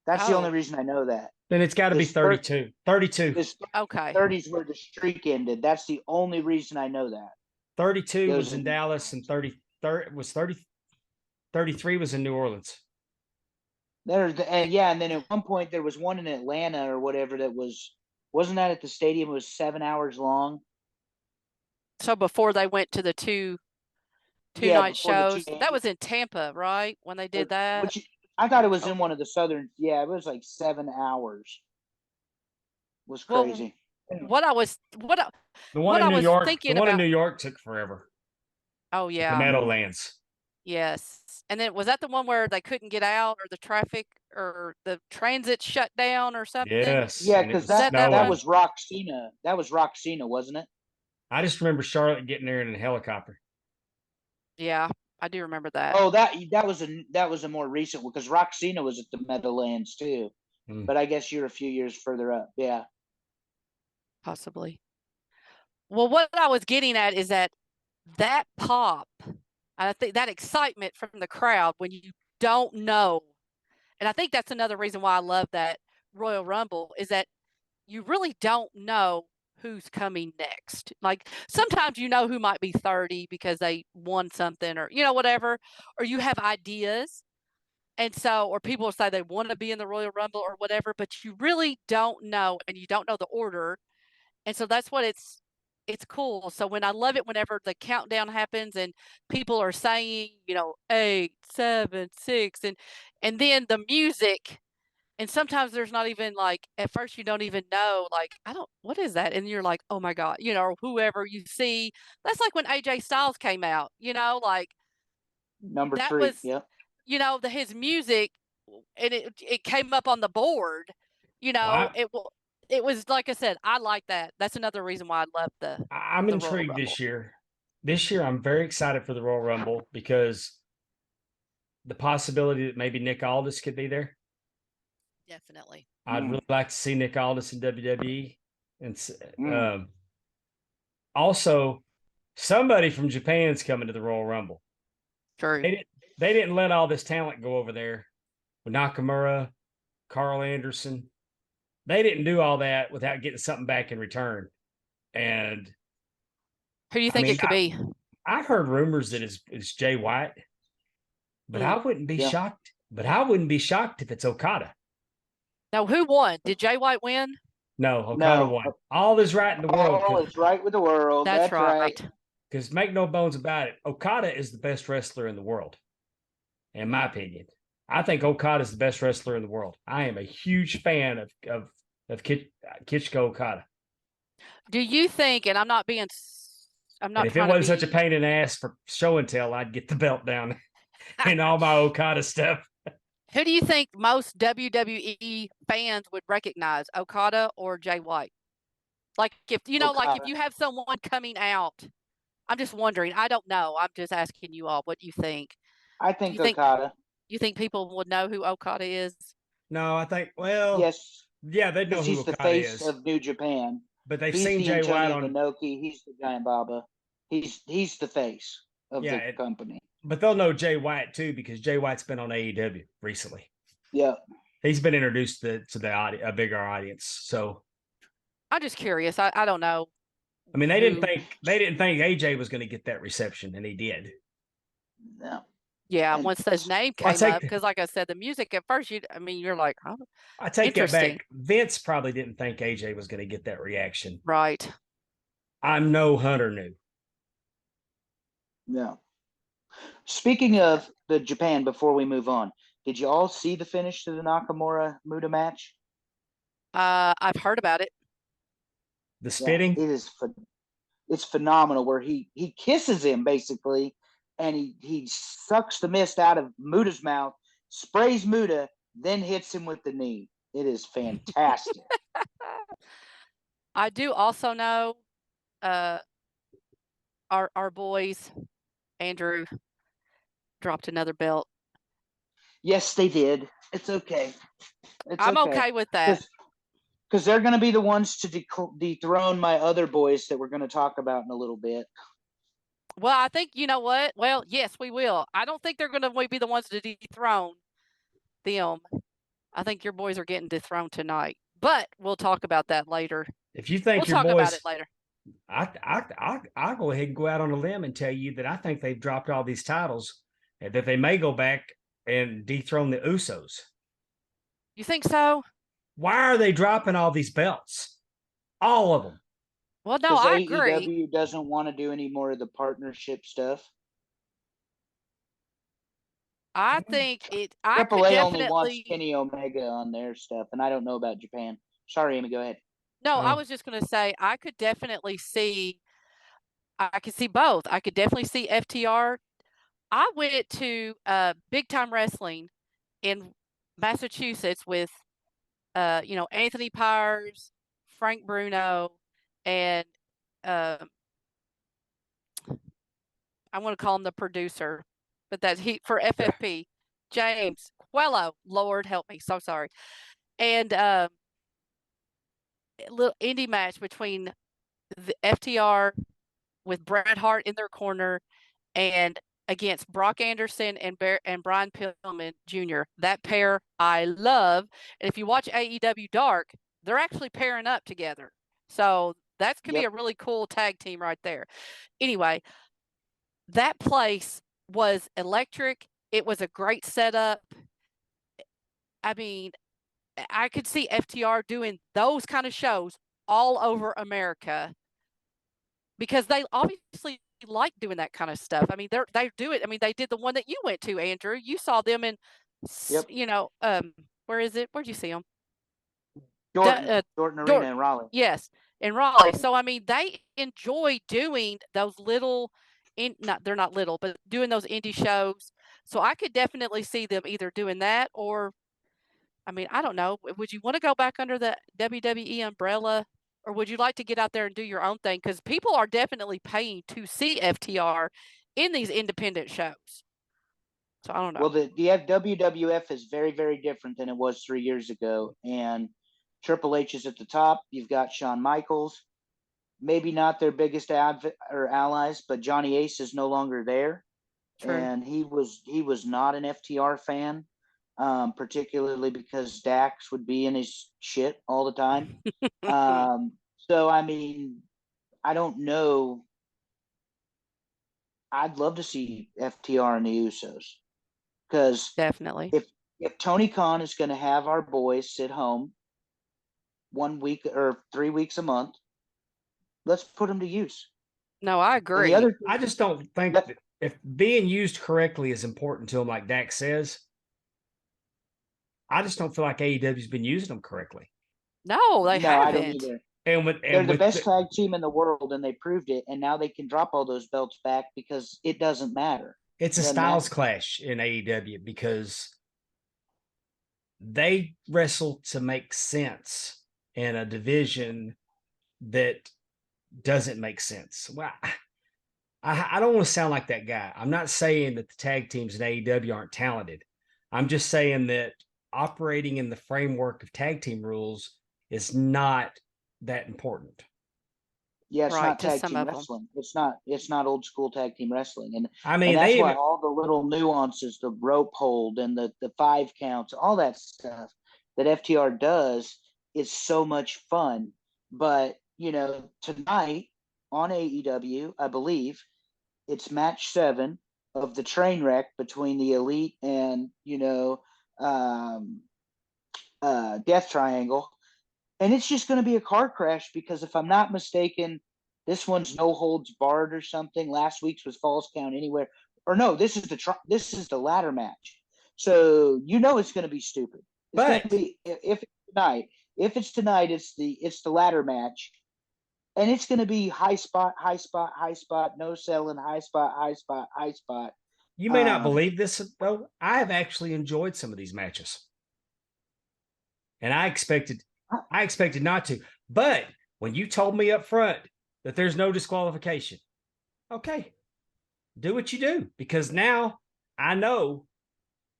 That's the only reason I know that. Then it's got to be 32. 32. Okay. 30 is where the streak ended. That's the only reason I know that. 32 was in Dallas, and 33 was in New Orleans. And then at one point there was one in Atlanta or whatever that wasn't that at the stadium? It was 7 hours long. So before they went to the two night shows, that was in Tampa, right? When they did that, which I thought it was in one of the southern. Yeah, it was like 7 hours. It was crazy. What I was thinking the one about, in New York took forever. Oh yeah, the Meadowlands. Yes, and then was that the one where they couldn't get out, or the traffic, or the transit shut down, or something? Yes. Yeah, because that was Roxina. That was Roxina, wasn't it? I just remember Charlotte getting there in a helicopter. Yeah, I do remember that. Oh, that was a more recent one because Roxina was at the Meadowlands too. But I guess you're a few years further up. Yeah. Possibly. Well, what I was getting at is that pop, I think that excitement from the crowd when you don't know, and I think that's another reason why I love that Royal Rumble is that you really don't know who's coming next. Like sometimes you know who might be 30 because they won something or whatever, or you have ideas. And so, or people say they want to be in the Royal Rumble or whatever, but you really don't know, and you don't know the order. And so that's what it's cool. So when I love it whenever the countdown happens and people are saying, 8, 7, 6, and then the music, and sometimes there's not even like at first you don't even know, like, what is that? And you're like, oh my God, or whoever you see. That's like when AJ Styles came out, like number that 3. was, yep. His music, and it came up on the board, Wow. It was like I said, I like that. That's another reason why I love I'm intrigued this year. This year, I'm very excited for the Royal Rumble because the possibility that maybe Nick Aldis could be there. Definitely. I'd really like to see Nick Aldis in WWE. And also, somebody from Japan's coming to the Royal Rumble. True. They didn't let all this talent go over there with Nakamura, Carl Anderson. They didn't do all that without getting something back in return. And who do you think it could be? I've heard rumors that it's Jay White, but I wouldn't be shocked. But I wouldn't be shocked if it's Okada. Now, who won? Did Jay White win? No, Okada won. All is right in the world. All is right with the world. That's right. Because make no bones about it, Okada is the best wrestler in the world, in my opinion. I think Okada is the best wrestler in the world. I am a huge fan of Kichiko Okada. Do you think? And I'm not. If it wasn't such a pain in the ass for show and tell, I'd get the belt down and all my Okada stuff. Who do you think most WWE fans would recognize, Okada or Jay White? Like if if you have someone coming out, I'm just wondering. I don't know. I'm just asking you all. What do you think? I think Okada. You think people would know who Okada is? No, I think. Well, yes. Yeah, they know who he's Okada the face is. of New Japan. But they've he's seen the Jay White on Inoki. He's the Giant Baba. He's the face of the company. But they'll know Jay White too because Jay White's been on AEW recently. Yeah, he's been introduced to a bigger audience. So I'm just curious. I don't know. I mean, they didn't think AJ was going to get that reception, and he did. No. Yeah, once his name came up, because like I said, the music at first, you're like, oh, I take that back. Vince probably didn't think AJ was going to get that reaction. Right. I know Hunter knew. Yeah. Speaking of the Japan, before we move on, did you all see the finish to the Nakamura Muta match? I've heard about it. The Yeah, spitting? it is. It's phenomenal. Where he kisses him basically, and he sucks the mist out of Muda's mouth, sprays Muda, then hits him with the knee. It is fantastic. I do also know our boys, Andrew dropped another belt. Yes, they did. It's okay. I'm okay with that. Because they're going to be the ones to dethrone my other boys that we're going to talk about in a little bit. Well, I think, you know what? Well, yes, we will. I don't think they're going to be the ones to dethrone them. I think your boys are getting dethroned tonight, but we'll talk about that later. If you think We'll your talk boys, about it later. I'll go ahead and go out on a limb and tell you that I think they've dropped all these titles and that they may go back and dethrone the Usos. You think so? Why are they dropping all these belts? All of them. Well, no, I agree. AEW doesn't want to do any more of the partnership stuff. I think it. I Triple could A definitely only wants Kenny Omega on their stuff, and I don't know about Japan. Sorry, Amy, go ahead. No, I Oh. was just going to say I could definitely see. I could see both. I could definitely see FTR. I went to Big Time Wrestling in Massachusetts with, Anthony Powers, Frank Bruno, and I want to call him the producer, but that's he for FFP, James Quello. Lord help me, so sorry. And a little indie match between the FTR with Bret Hart in their corner and against Brock Anderson and Brian Pillman Jr. That pair I love. And if you watch AEW Dark, they're actually pairing up together. So that could be a really cool tag team right there. Anyway, that place was electric. It was a great setup. I mean, I could see FTR doing those kind of shows all over America because they obviously like doing that kind of stuff. I mean, they do it. I mean, they did the one that you went to, Andrew. You saw them in, where is it? Where'd you see them? Jordan Arena in Raleigh. Yes, in Raleigh. So I mean, they enjoy doing those little, they're not little, but doing those indie shows. So I could definitely see them either doing that or, I mean, I don't know. Would you want to go back under the WWE umbrella, or would you like to get out there and do your own thing? Because people are definitely paying to see FTR in these independent shows. So I don't know. Well, the WWF is very, very different than it was 3 years ago, and Triple H is at the top. You've got Shawn Michaels, maybe not their biggest allies, but Johnny Ace is no longer there. True. And he was not an FTR fan, particularly because Dax would be in his shit all the time. So I mean, I don't know. I'd love to see FTR and the Usos, because definitely, if Tony Khan is going to have our boys sit home 1 week or 3 weeks a month, let's put them to use. No, I agree. I just don't think that if being used correctly is important to them, like Dax says, I just don't feel like AEW's been using them correctly. No, they haven't. I don't either. They're the best tag team in the world, and they proved it. And now they can drop all those belts back because it doesn't matter. It's a styles clash in AEW because they wrestle to make sense in a division that doesn't make sense. Well, I don't want to sound like that guy. I'm not saying that the tag teams in AEW aren't talented. I'm just saying that operating in the framework of tag team rules is not that important. Yeah, it's not tag team wrestling. It's not old school tag team wrestling. And I mean, that's why all the little nuances, the rope hold and the 5 counts, all that stuff that FTR does is so much fun. But, tonight on AEW, I believe it's match 7 of the train wreck between the Elite and, Death Triangle. And it's just going to be a car crash because if I'm not mistaken, this one's no holds barred or something. Last week's was falls count anywhere. Or no, this is the ladder match. So it's going to be stupid. It's going to be, if it's tonight, If it's tonight, it's the ladder match, and it's going to be high spot, high spot, high spot, no selling, high spot, high spot, high spot. You may not believe this, though. I have actually enjoyed some of these matches, and I expected not to. But when you told me up front that there's no disqualification, okay, do what you do, because now I know.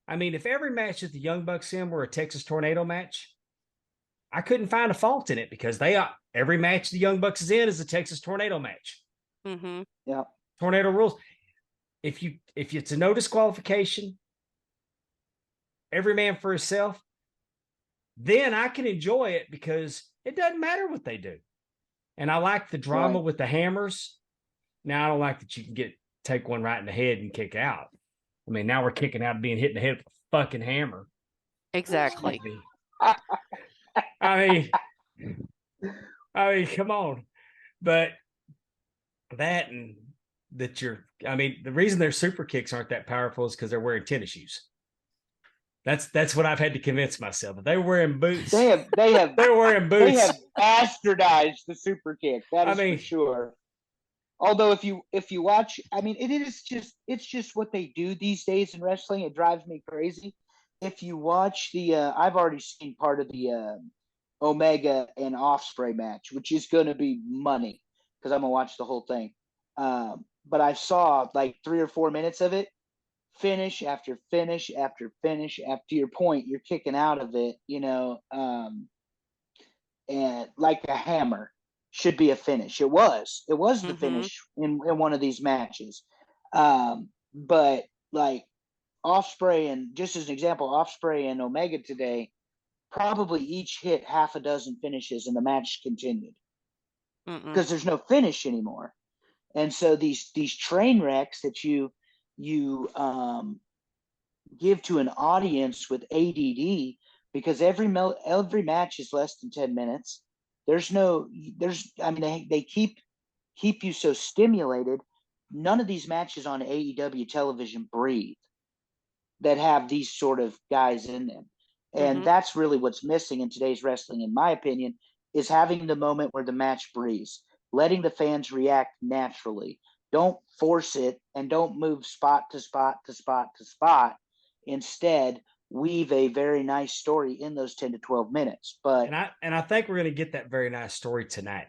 I mean, if every match that the Young Bucks in were a Texas Tornado match, I couldn't find a fault in it, because every match the Young Bucks is in is a Texas Tornado match. Mm-hmm. Yeah. Tornado rules. If it's a no disqualification, every man for himself, then I can enjoy it, because it doesn't matter what they do. And I like the drama with the hammers. Now, I don't like that you can take one right in the head and kick out. I mean, now we're kicking out of being hit in the head with a fucking hammer. Exactly. I mean, come on. But that and that the reason their super kicks aren't that powerful is because they're wearing tennis shoes. That's what I've had to convince myself. If they were wearing boots. They're wearing boots. They have bastardized the super kick. That is for sure. Although if you watch, I mean, it's just what they do these days in wrestling. It drives me crazy. If you watch I've already seen part of the Omega and Ospreay match, which is going to be money, because I'm gonna watch the whole thing. But I saw like 3 or 4 minutes of it, finish after finish after finish. After your point, you're kicking out of it, and like a hammer. Should be a finish. It was the finish in one of these matches. But like Ospreay, and just as an example, Ospreay and Omega today probably each hit half a dozen finishes, and the match continued because there's no finish anymore. And so these train wrecks that you give to an audience with ADD, because every match is less than 10 minutes. They keep you so stimulated. None of these matches on AEW television breathe, that have these sort of guys in them. And that's really what's missing in today's wrestling, in my opinion, is having the moment where the match breathes, letting the fans react naturally. Don't force it, and don't move spot to spot to spot to spot. Instead, weave a very nice story in those 10 to 12 minutes. But I think we're going to get that very nice story tonight.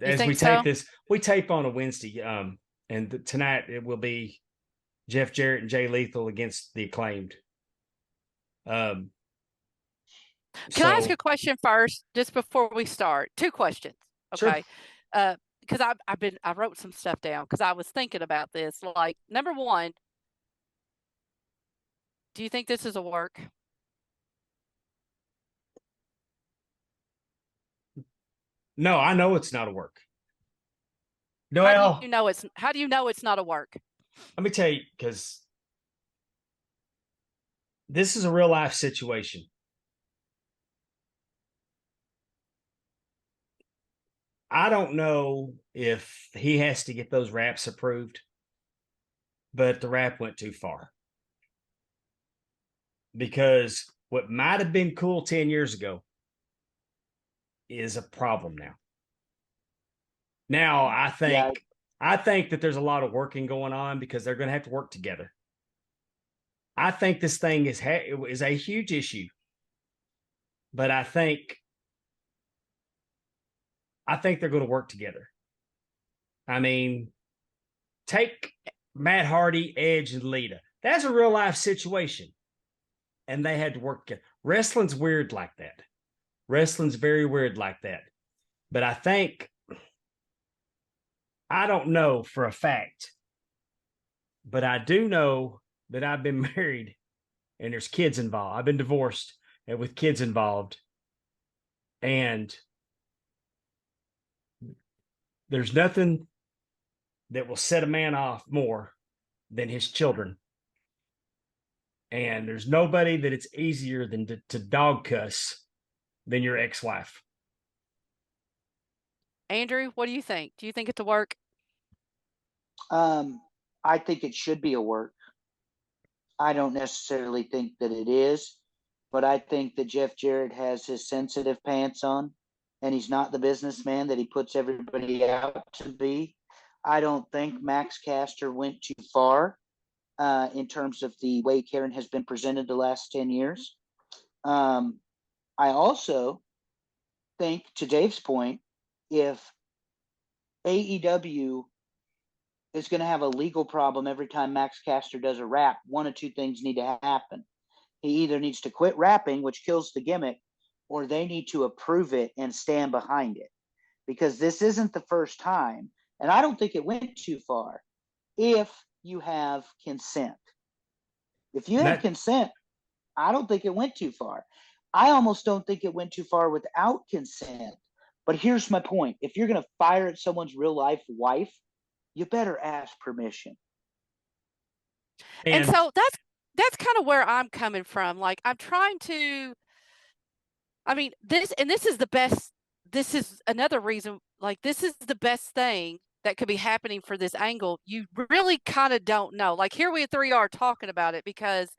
As we tape this, we tape on a Wednesday, and tonight it will be Jeff Jarrett and Jay Lethal against the Acclaimed. Can I ask a question first, just before we start? 2 questions, okay? Sure. Because I wrote some stuff down because I was thinking about this. Like, number one, do you think this is a work? No, I know it's not a work. How do you know it's not a work? Let me tell you, because this is a real life situation. I don't know if he has to get those raps approved, but the rap went too far. Because what might have been cool 10 years ago is a problem now. Now, I think that there's a lot of working going on, because they're going to have to work together. I think this thing is a huge issue, but I think they're going to work together. I mean, take Matt Hardy, Edge, and Lita. That's a real life situation, and they had to work together. Wrestling's weird like that. Wrestling's very weird like that. But I don't know for a fact, but I do know that I've been married and there's kids involved. I've been divorced and with kids involved. And there's nothing that will set a man off more than his children. And there's nobody that it's easier than to dog cuss than your ex-wife. Andrew, what do you think? Do you think it's a work? I think it should be a work. I don't necessarily think that it is. but I think that Jeff Jarrett has his sensitive pants on, and he's not the businessman that he puts everybody out to be. I don't think Max Caster went too far in terms of the way Karen has been presented the last 10 years. I also think, to Dave's point, if AEW is going to have a legal problem every time Max Caster does a rap, one of two things need to happen. He either needs to quit rapping, which kills the gimmick, or they need to approve it and stand behind it. Because this isn't the first time, and I don't think it went too far, if you have consent. If you have consent, I don't think it went too far. I almost don't think it went too far without consent. But here's my point. If you're going to fire at someone's real life wife, you better ask permission. And so that's kind of where I'm coming from. Like, I'm trying to, I mean, this is the best, this is another reason, like, this is the best thing that could be happening for this angle. You really kind of don't know. Like, here we three are talking about it, because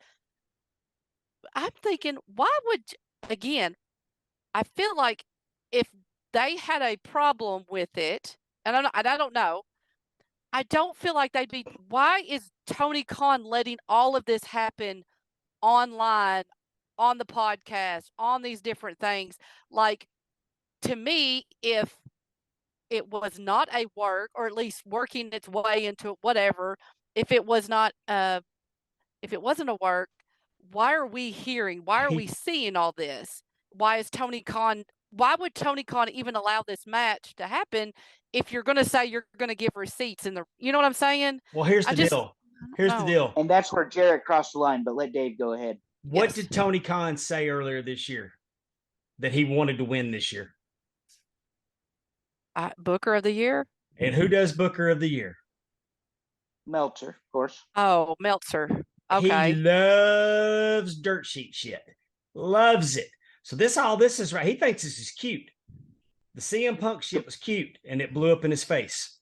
I'm thinking, why would, again, I feel like if they had a problem with it, and I don't know, I don't feel like they'd be, why is Tony Khan letting all of this happen online, on the podcast, on these different things? Like, to me, if it was not a work, or at least working its way into whatever, if it was not, if it wasn't a work, why are we seeing all this? Why would Tony Khan even allow this match to happen if you're going to say you're going to give receipts you know what I'm saying? Well, here's the deal. Here's the deal. And that's where Jarrett crossed the line, but let Dave go ahead. What did Tony Khan say earlier this year that he wanted to win this year? Booker of the Year? And who does Booker of the Year? Meltzer, of course. Oh, Meltzer. Okay. He loves dirt sheet shit. Loves it. So all this is right. He thinks this is cute. The CM Punk shit was cute, and it blew up in his face.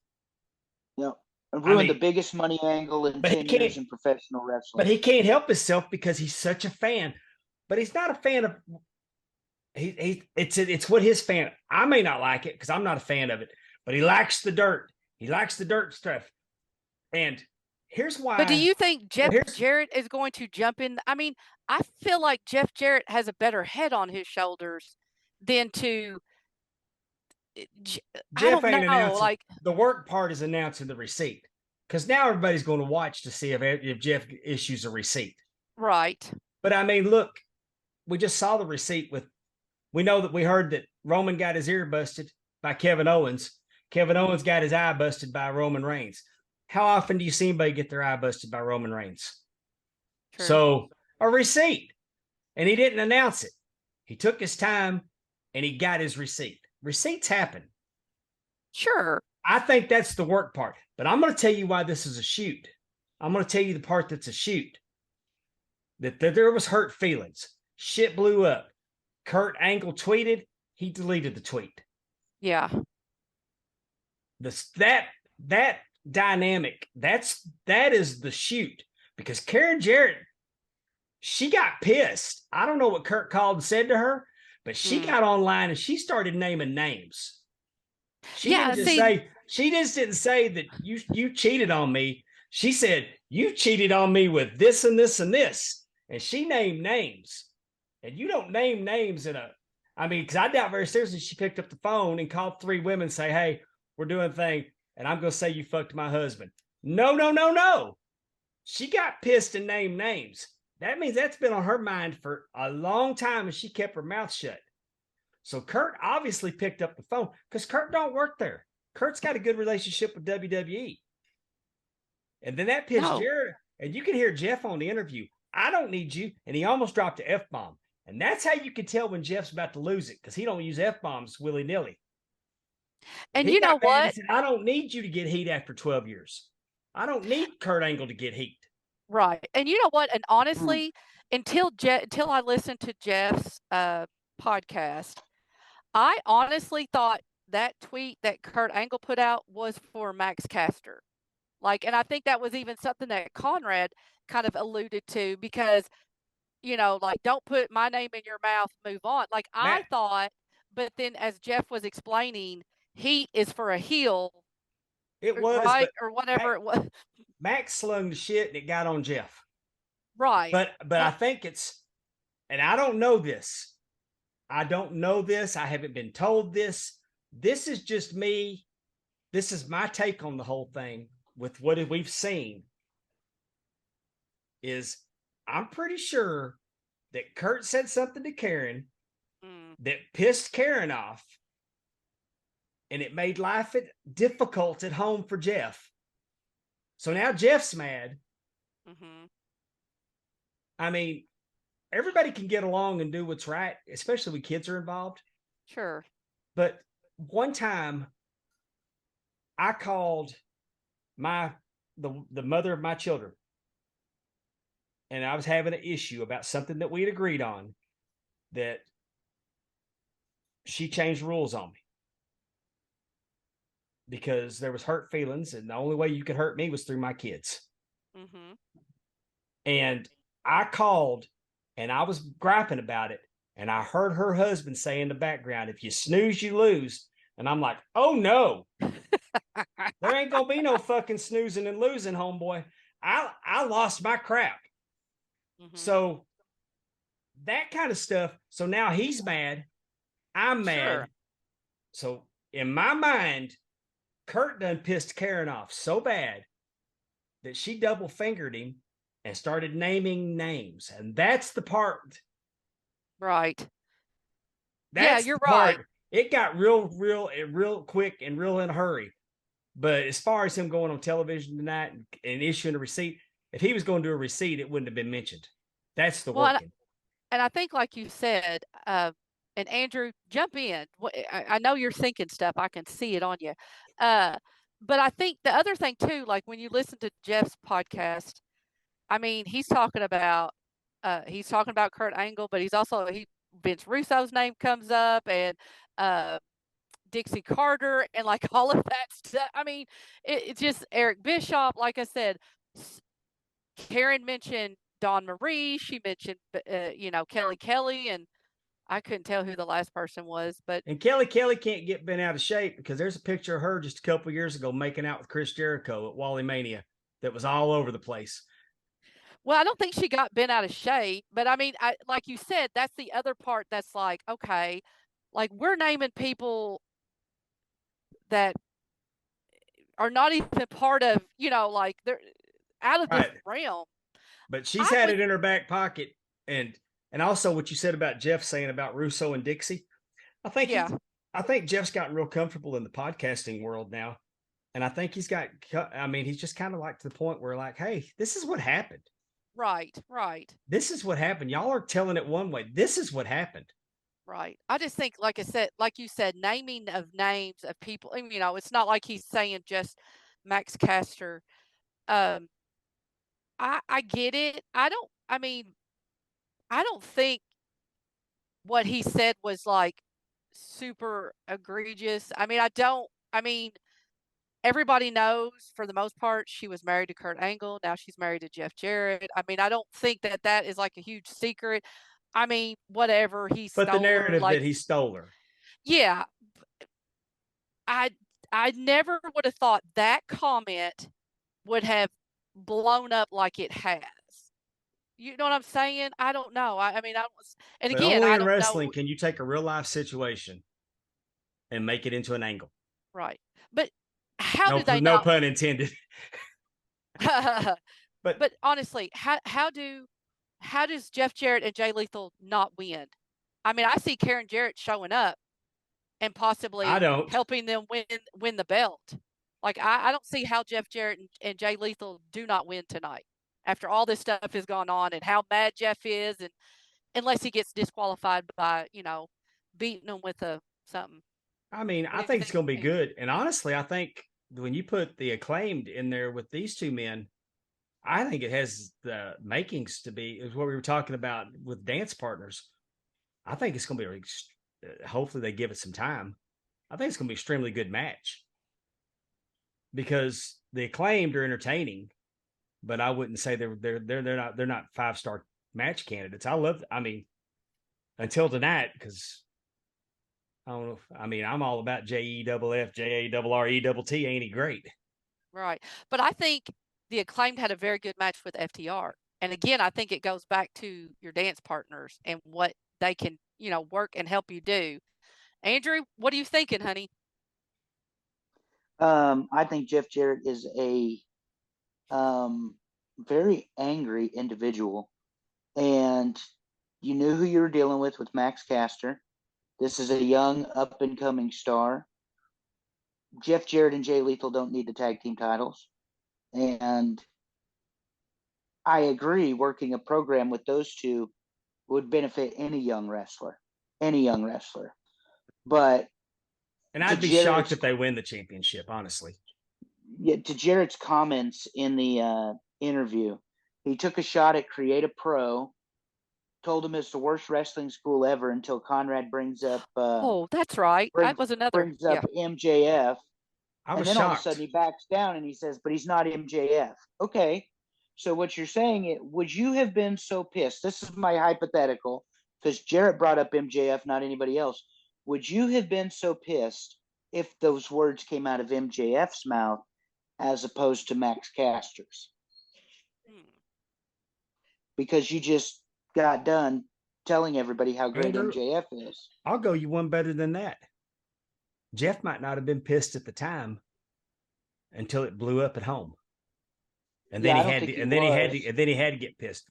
Yep. It ruined the biggest money angle in 10 years in professional wrestling. But he can't help himself because he's such a fan. But he's not a fan of it's what his fan. I may not like it because I'm not a fan of it, but he likes the dirt. He likes the dirt stuff. And here's why. But do you think Jeff Jarrett is going to jump in? I mean, I feel like Jeff Jarrett has a better head on his shoulders than to. Jeff ain't announcing. Like, the work part is announcing the receipt, because now everybody's going to watch to see if Jeff issues a receipt. Right. But I mean, look, we just saw the receipt with. We heard that Roman got his ear busted by Kevin Owens. Kevin Owens got his eye busted by Roman Reigns. How often do you see anybody get their eye busted by Roman Reigns? True. So a receipt, and he didn't announce it. He took his time, and he got his receipt. Receipts happen. Sure. I think that's the work part. But I'm going to tell you why this is a shoot. I'm going to tell you the part that's a shoot. That there was hurt feelings. Shit blew up. Kurt Angle tweeted. He deleted the tweet. Yeah. That dynamic, that is the shoot. Because Karen Jarrett, she got pissed. I don't know what Kurt called and said to her, but she got online and she started naming names. She just didn't say that you cheated on me. She said, you cheated on me with this and this and this. And she named names. And you don't name names because I doubt very seriously she picked up the phone and called 3 women and say, hey, we're doing a thing, and I'm going to say you fucked my husband. No. She got pissed and named names. That means that's been on her mind for a long time, and she kept her mouth shut. So Kurt obviously picked up the phone, because Kurt don't work there. Kurt's got a good relationship with WWE. And then that pissed Jarrett, and you can hear Jeff on the interview. I don't need you. And he almost dropped an F-bomb. And that's how you can tell when Jeff's about to lose it, because he don't use F-bombs willy-nilly. And you know what? Said, I don't need you to get heat after 12 years. I don't need Kurt Angle to get heat. Right. And you know what? And honestly, until I listened to Jeff's podcast, I honestly thought that tweet that Kurt Angle put out was for Max Caster. Like, and I think that was even something that Conrad kind of alluded to, because like, don't put my name in your mouth, move on. Like, I Matt, thought, but then as Jeff was explaining, heat is for a heel, it was, right? but Or whatever Mac, it was. Max slung the shit and it got on Jeff. Right. But I think it's, and I don't know this. I don't know this. I haven't been told this. This is just me. This is my take on the whole thing with what we've seen. Is I'm pretty sure that Kurt said something to Karen that pissed Karen off, and it made life difficult at home for Jeff. So now Jeff's mad. Mm-hmm. I mean, everybody can get along and do what's right, especially when kids are involved. Sure. But one time I called the mother of my children, and I was having an issue about something that we had agreed on, that she changed rules on me because there was hurt feelings, and the only way you could hurt me was through my kids. Mm-hmm. And I called and I was griping about it, and I heard her husband say in the background, "If you snooze, you lose." And I'm like, oh no, there ain't gonna be no fucking snoozing and losing, homeboy. I lost my crap. Mm-hmm. So that kind of stuff. So now he's mad. I'm mad. Sure. So in my mind, Kurt done pissed Karen off so bad that she double fingered him and started naming names. And that's the part. Right. That's you're the part. right. It got real quick and real in a hurry. But as far as him going on television tonight and issuing a receipt, if he was going to do a receipt, it wouldn't have been mentioned. That's the Well, working. and I think, like you said, and Andrew, jump in. I know you're thinking stuff. I can see it on you. But I think the other thing too, like when you listen to Jeff's podcast, I mean, he's talking about Kurt Angle, but Vince Russo's name comes up, and Dixie Carter, and like all of that stuff. I mean, it's just Eric Bischoff. Like I said, Karen mentioned Dawn Marie. She mentioned, Kelly, and I couldn't tell who the last person was. But And Kelly can't get bent out of shape because there's a picture of her just a couple of years ago making out with Chris Jericho at Wally Mania that was all over the place. well, I don't think she got bent out of shape. But I mean, like you said, that's the other part. That's like, okay, like we're naming people that are not even part of, like they're out of this realm. But she's had it in her back pocket. And also what you said about Jeff saying about Russo and Dixie. I think Jeff's gotten real comfortable in the podcasting world now. And I think he's just kind of like to the point where like, hey, this is what happened. Right. This is what happened. Y'all are telling it one way. This is what happened. Right. I just think, like you said, naming of names of people, it's not like he's saying just Max Caster. I get it. I don't think what he said was like super egregious. Everybody knows for the most part she was married to Kurt Angle. Now she's married to Jeff Jarrett. I don't think that is like a huge secret. Whatever, he stole her. But the narrative that he stole her. Yeah. I never would have thought that comment would have blown up like it has. You know what I'm saying? I don't know. And but again, only I in don't wrestling know. can you take a real life situation and make it into an angle. Right. But how do they no not? pun intended. But honestly, how does Jeff Jarrett and Jay Lethal not win? I see Karen Jarrett showing up and possibly helping them win the belt. Like I don't see how Jeff Jarrett and Jay Lethal do not win tonight after all this stuff has gone on and how mad Jeff is, and unless he gets disqualified by beating them with something. I think it's going to be good. And honestly, I think when you put the Acclaimed in there with these two men, I think it has the makings to be, is what we were talking about with dance partners. I think it's going to be, hopefully they give it some time. I think it's going to be an extremely good match because the Acclaimed are entertaining, but I wouldn't say they're not 5-star match candidates. Until tonight, because I don't know. I'm all about JEFF, JARRETT. Ain't he great? Right. But I think the Acclaimed had a very good match with FTR. And again, I think it goes back to your dance partners and what they can, work and help you do. Andrew, what are you thinking, honey? I think Jeff Jarrett is a very angry individual, and you knew who you were dealing with Max Caster. This is a young, up and coming star. Jeff Jarrett and Jay Lethal don't need the tag team titles, and I agree. Working a program with those two would benefit any young wrestler. But I'd be shocked if they win the championship, honestly. Yeah, to Jarrett's comments in the interview, he took a shot at Create a Pro, told him it's the worst wrestling school ever until Conrad brings up. That's right. That was another. Brings up MJF. I was then shocked. All of a sudden he backs down and he says, but he's not MJF. Okay. So what you're saying, would you have been so pissed? This is my hypothetical, because Jarrett brought up MJF, not anybody else. Would you have been so pissed if those words came out of MJF's mouth as opposed to Max Caster's? Because you just got done telling everybody how great Andrew, MJF is. I'll go you one better than that. Jeff might not have been pissed at the time until it blew up at home. And then he had to get pissed.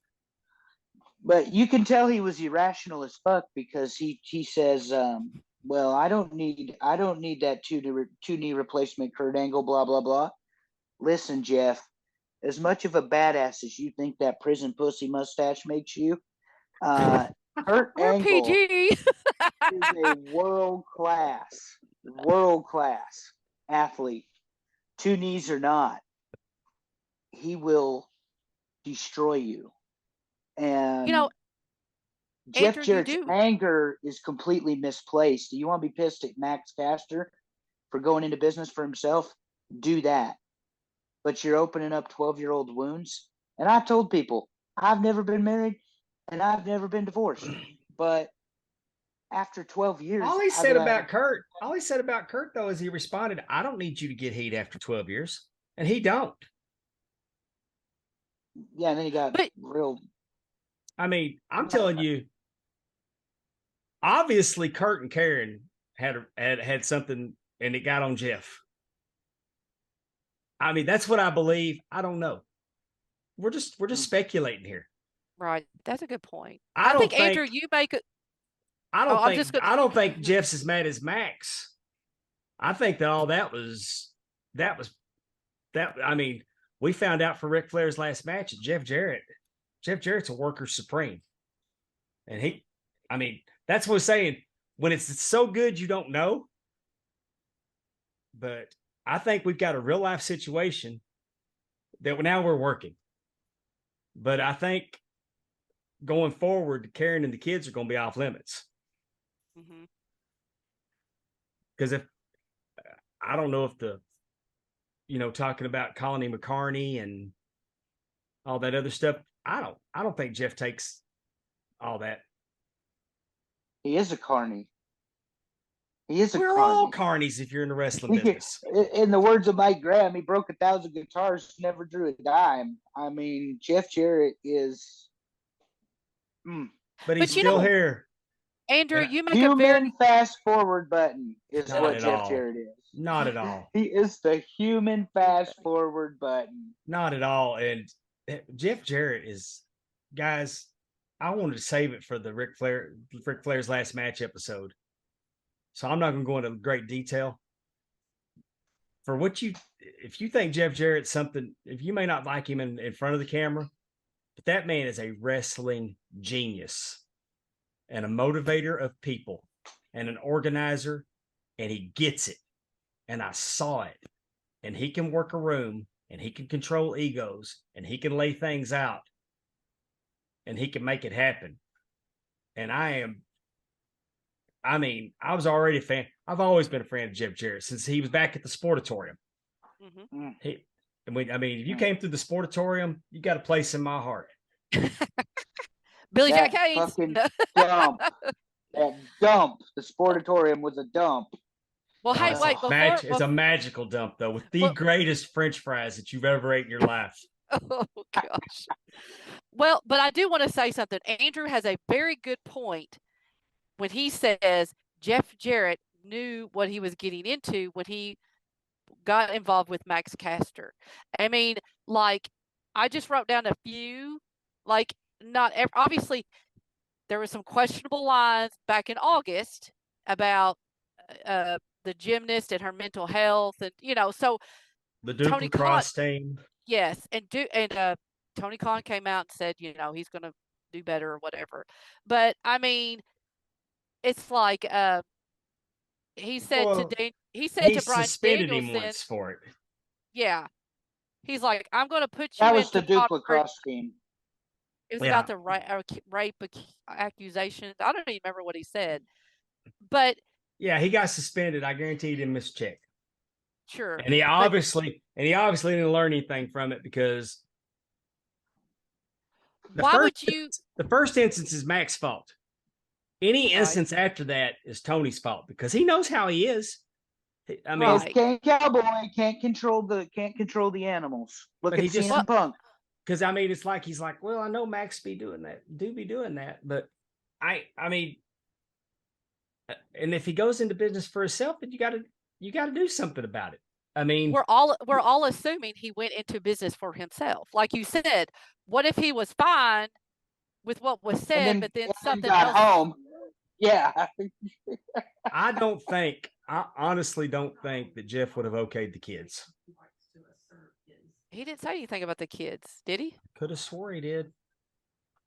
But you can tell he was irrational as fuck, because he says, well, I don't need that two knee replacement, Kurt Angle, blah blah blah. Listen, Jeff, as much of a badass as you think that prison pussy mustache makes you, Kurt Angle PG. is a world class athlete. Two knees or not, he will destroy you. And Jeff Andrew, Jarrett's anger is completely misplaced. Do you want to be pissed at Max Caster for going into business for himself? Do that. But you're opening up 12-year-old wounds. And I told people, I've never been married and I've never been divorced. But after 12 years, all he said about Kurt, though, is he responded, I don't need you to get heat after 12 years. And he don't. Yeah, and then he got real. I'm telling you, obviously Kurt and Karen had something, and it got on Jeff. That's what I believe. I don't know. We're just speculating here. Right. That's a good point. I think Andrew, you make it. I don't think Jeff's as mad as Max. I think that all that was. We found out for Ric Flair's last match at Jeff Jarrett's a worker supreme. And that's what I'm saying. When it's so good, you don't know. But I think we've got a real life situation that now we're working. But I think going forward, Karen and the kids are going to be off limits. Because I don't know if talking about Colony McCartney and all that other stuff, I don't think Jeff takes all that. He is a carny. We're all carnies if you're in the wrestling business. In the words of Mike Graham, he broke 1,000 guitars, never drew a dime. Jeff Jarrett is. But he's still here. Andrew, you make human a very fast forward button is what Jeff Jarrett is. Not at all. He is the human fast forward button. Not at all. And Jeff Jarrett is, guys, I wanted to save it for the Ric Flair's last match episode. So I'm not going to go into great detail. If you think Jeff Jarrett's something, if you may not like him in front of the camera, but that man is a wrestling genius and a motivator of people and an organizer, and he gets it. And I saw it. And he can work a room, and he can control egos, and he can lay things out, and he can make it happen. And I was already a fan. I've always been a fan of Jeff Jarrett since he was back at the Sportatorium. If you came through the Sportatorium, you got a place in my heart. Billy Jack That Haynes. fucking dump. That dump. The Sportatorium was a dump. Well, hey, Oh. wait, before It's a magical dump, though, with the greatest French fries that you've ever ate in your life. oh gosh. Well, but I do want to say something. Andrew has a very good point when he says Jeff Jarrett knew what he was getting into when he got involved with Max Caster. I mean, like, I just wrote down a few, like, not obviously there were some questionable lines back in August about the gymnast and her mental health, and so The Tony Khan, Dupercross team. yes, and Tony Khan came out and said, he's going to do better or whatever. But I mean, it's like he said he to Brian suspended him Danielson once for it. Yeah. He's like, I'm going to put you That was into the Dupercross team. It was about the rape accusations. I don't even remember what he said. But yeah, he got suspended. I guarantee he didn't miss a check. Sure. And he obviously didn't learn anything from it, because the first instance is Mac's fault. Any instance after that is Tony's fault, because he knows how he is. I mean, Cowboy can't control the animals. Look at CM Punk. Because I mean, it's like he's like, well, I know Max be doing that, but I mean, and if he goes into business for himself, then you got to do something about it. I mean, we're all assuming he went into business for himself, like you said. What if he was fine with what was said, but then something got else home? Yeah. I honestly don't think that Jeff would have okayed the kids. He didn't say anything about the kids, did he? Could have swore he did.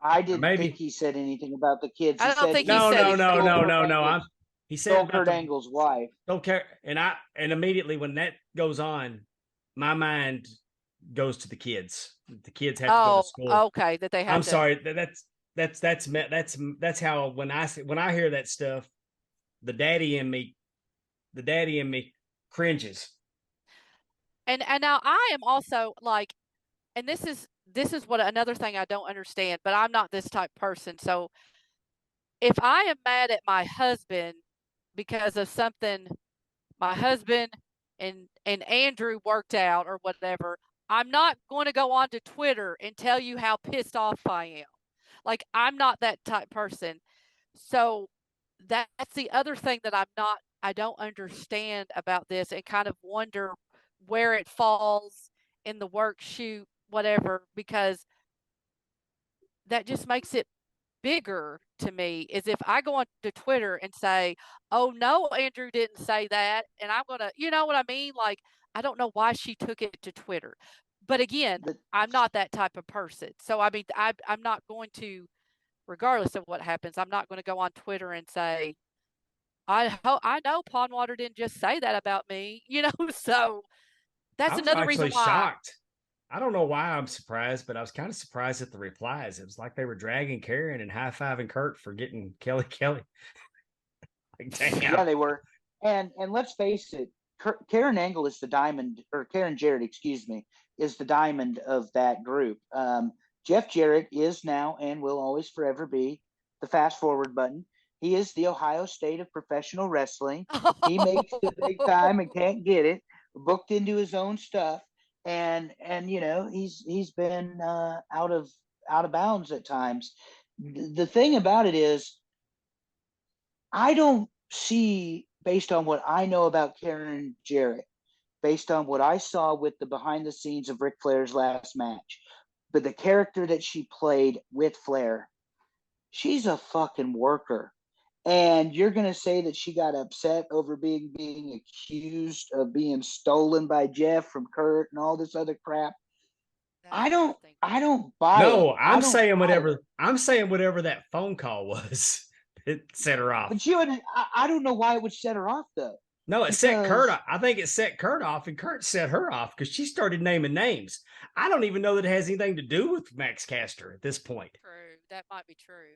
I didn't think he said anything about the kids. I don't think he no. said He said Kurt Angle's wife. Don't care. And immediately when that goes on, my mind goes to the kids. The kids have to go to school. Okay, that they have. I'm sorry. That's how when I hear that stuff, the daddy in me cringes. And now I am also like, and this is what another thing I don't understand, but I'm not this type of person. So if I am mad at my husband because of something my husband and Andrew worked out or whatever, I'm not going to go on to Twitter and tell you how pissed off I am. Like, I'm not that type person. So that's the other thing that I don't understand about this, and kind of wonder where it falls in the work, shoot, whatever, because that just makes it bigger to me. Is if I go on to Twitter and say, oh no, Andrew didn't say that, and I'm gonna, you know what I mean? Like, I don't know why she took it to Twitter. But again, I'm not that type of person. So I mean, I'm not going to, regardless of what happens, I'm not going to go on Twitter and say, I know Pondwater didn't just say that about me, so that's another reason why. Shocked. I don't know why I'm surprised, but I was kind of surprised at the replies. It was like they were dragging Karen and high-fiving Kurt for getting Kelly. Like, damn. Yeah, they were. And let's face it, Karen Angle is the diamond, or Karen Jarrett, excuse me, is the diamond of that group. Jeff Jarrett is now and will always forever be the fast forward button. He is the Ohio State of professional wrestling. He makes the big time and can't get it, booked into his own stuff. And he's been out of bounds at times. The thing about it is, I don't see, based on what I know about Karen Jarrett, based on what I saw with the behind the scenes of Ric Flair's last match, but the character that she played with Flair, she's a fucking worker. And you're going to say that she got upset over being accused of being stolen by Jeff from Kurt and all this other crap. I don't buy it. No, I'm saying whatever that phone call was, it set her off. But I don't know why it would set her off, though. No, it set Kurt off. I think it set Kurt off, and Kurt set her off because she started naming names. I don't even know that it has anything to do with Max Caster at this point. True. That might be true.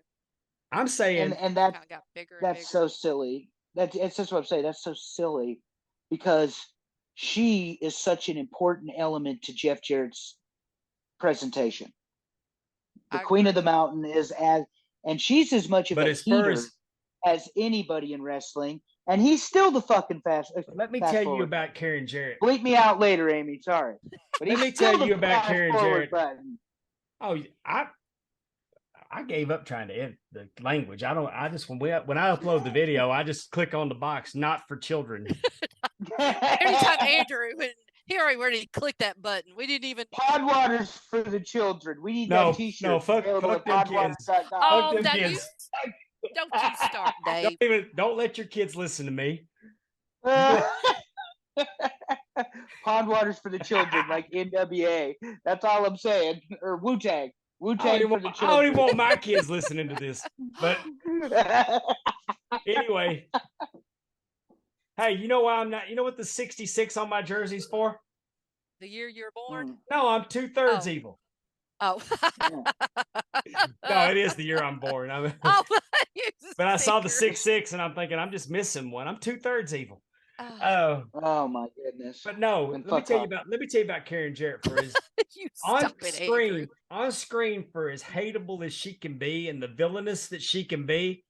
I'm saying, and that's so silly. That's what I'm saying. That's so silly, because she is such an important element to Jeff Jarrett's presentation. The Queen of the Mountain is and she's as much of But a as far heater as anybody in wrestling, and he's still the fucking fast. Let me fast tell you forward about button. Karen Jarrett. Bleep me out later, Amy. Sorry, but Let he's me still tell the you about fast Karen forward Jarrett. button. Oh, I gave up trying to edit the language. I just when I upload the video, I just click on the box, not for children. Anytime Andrew, he already clicked that button. We didn't even. Pondwater's for the children. We need No, that T-shirt. no, fuck them kids. Oh, them that kids. don't you start, Dave. Don't let your kids listen to me. Pondwater's for the children, like NWA. That's all I'm saying. Or Wu-Tang. Wu-Tang for the I don't children. even want my kids listening to this. But anyway, hey, you know why I'm not? You know what the 66 on my jersey's for? The year you're born. No, I'm 2/3 Oh. evil. Oh. No, it is the year I'm born. But I saw the 66 and I'm thinking I'm just missing one. I'm 2/3 evil. Oh my goodness. But no, And let me tell you about Karen Jarrett for his on screen for as hateable as she can be and the villainous that she can be.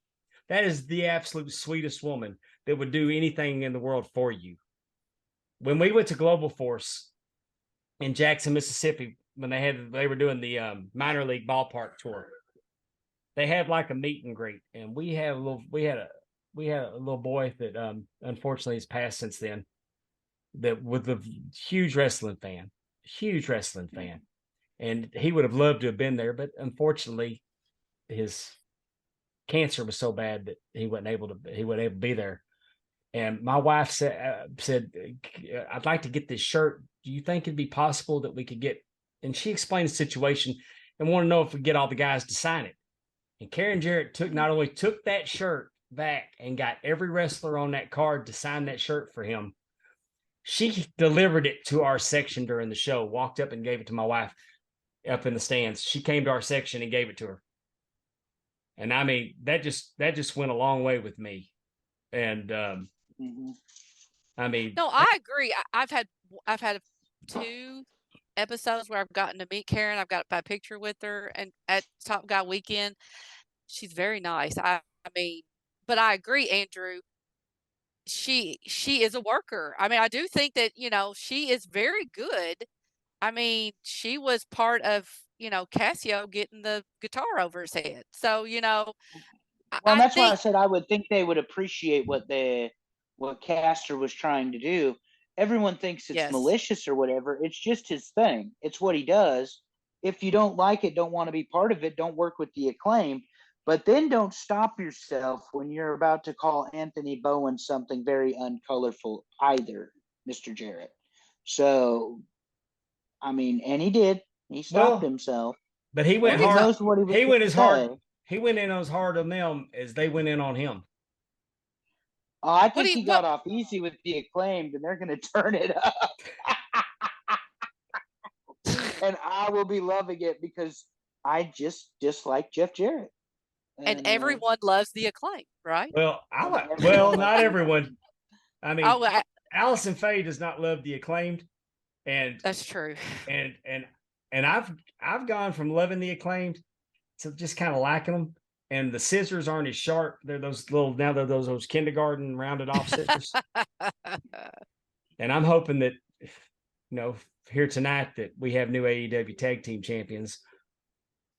That is the absolute sweetest woman that would do anything in the world for you. When we went to Global Force in Jackson, Mississippi, when they were doing the minor league ballpark tour, they had like a meet and greet, and we had a little boy that unfortunately has passed since then, that was a huge wrestling fan, and he would have loved to have been there, but unfortunately his cancer was so bad that he wasn't able to be there. And my wife said, I'd like to get this shirt. Do you think it'd be possible that we could get, and she explained the situation and wanted to know if we get all the guys to sign it. And Karen Jarrett not only took that shirt back and got every wrestler on that card to sign that shirt for him, she delivered it to our section during the show, walked up and gave it to my wife up in the stands. She came to our section and gave it to her. And I mean, that just went a long way with me. And I mean, no, I agree. I've had 2 episodes where I've gotten to meet Karen. I've got a picture with her, and at Top Guy Weekend, she's very nice. I mean, but I agree, Andrew. She is a worker. I mean, I do think that she is very good. I mean, she was part of Casio getting the guitar over his head. So well, that's why I said I would think they would appreciate what Castor was trying to do. Everyone thinks it's malicious or whatever. It's just his thing. It's what he does. If you don't like it, don't want to be part of it, don't work with the Acclaimed. But then don't stop yourself when you're about to call Anthony Bowen something very uncolorful either, Mr. Jarrett. So, I mean, and he did. He stopped himself. But he went hard. Knows what he went as hard. He went in as hard on them as they went in on him. Oh, I think he got off easy with the Acclaimed, and they're going to turn it up. And I will be loving it because I just dislike Jeff Jarrett. And everyone loves the Acclaimed, right? Well, not everyone. I mean, Allison Faye does not love the Acclaimed, and that's true. And I've gone from loving the Acclaimed to just kind of liking them. And the scissors aren't as sharp. They're those those kindergarten rounded off scissors. And I'm hoping that here tonight that we have new AEW tag team champions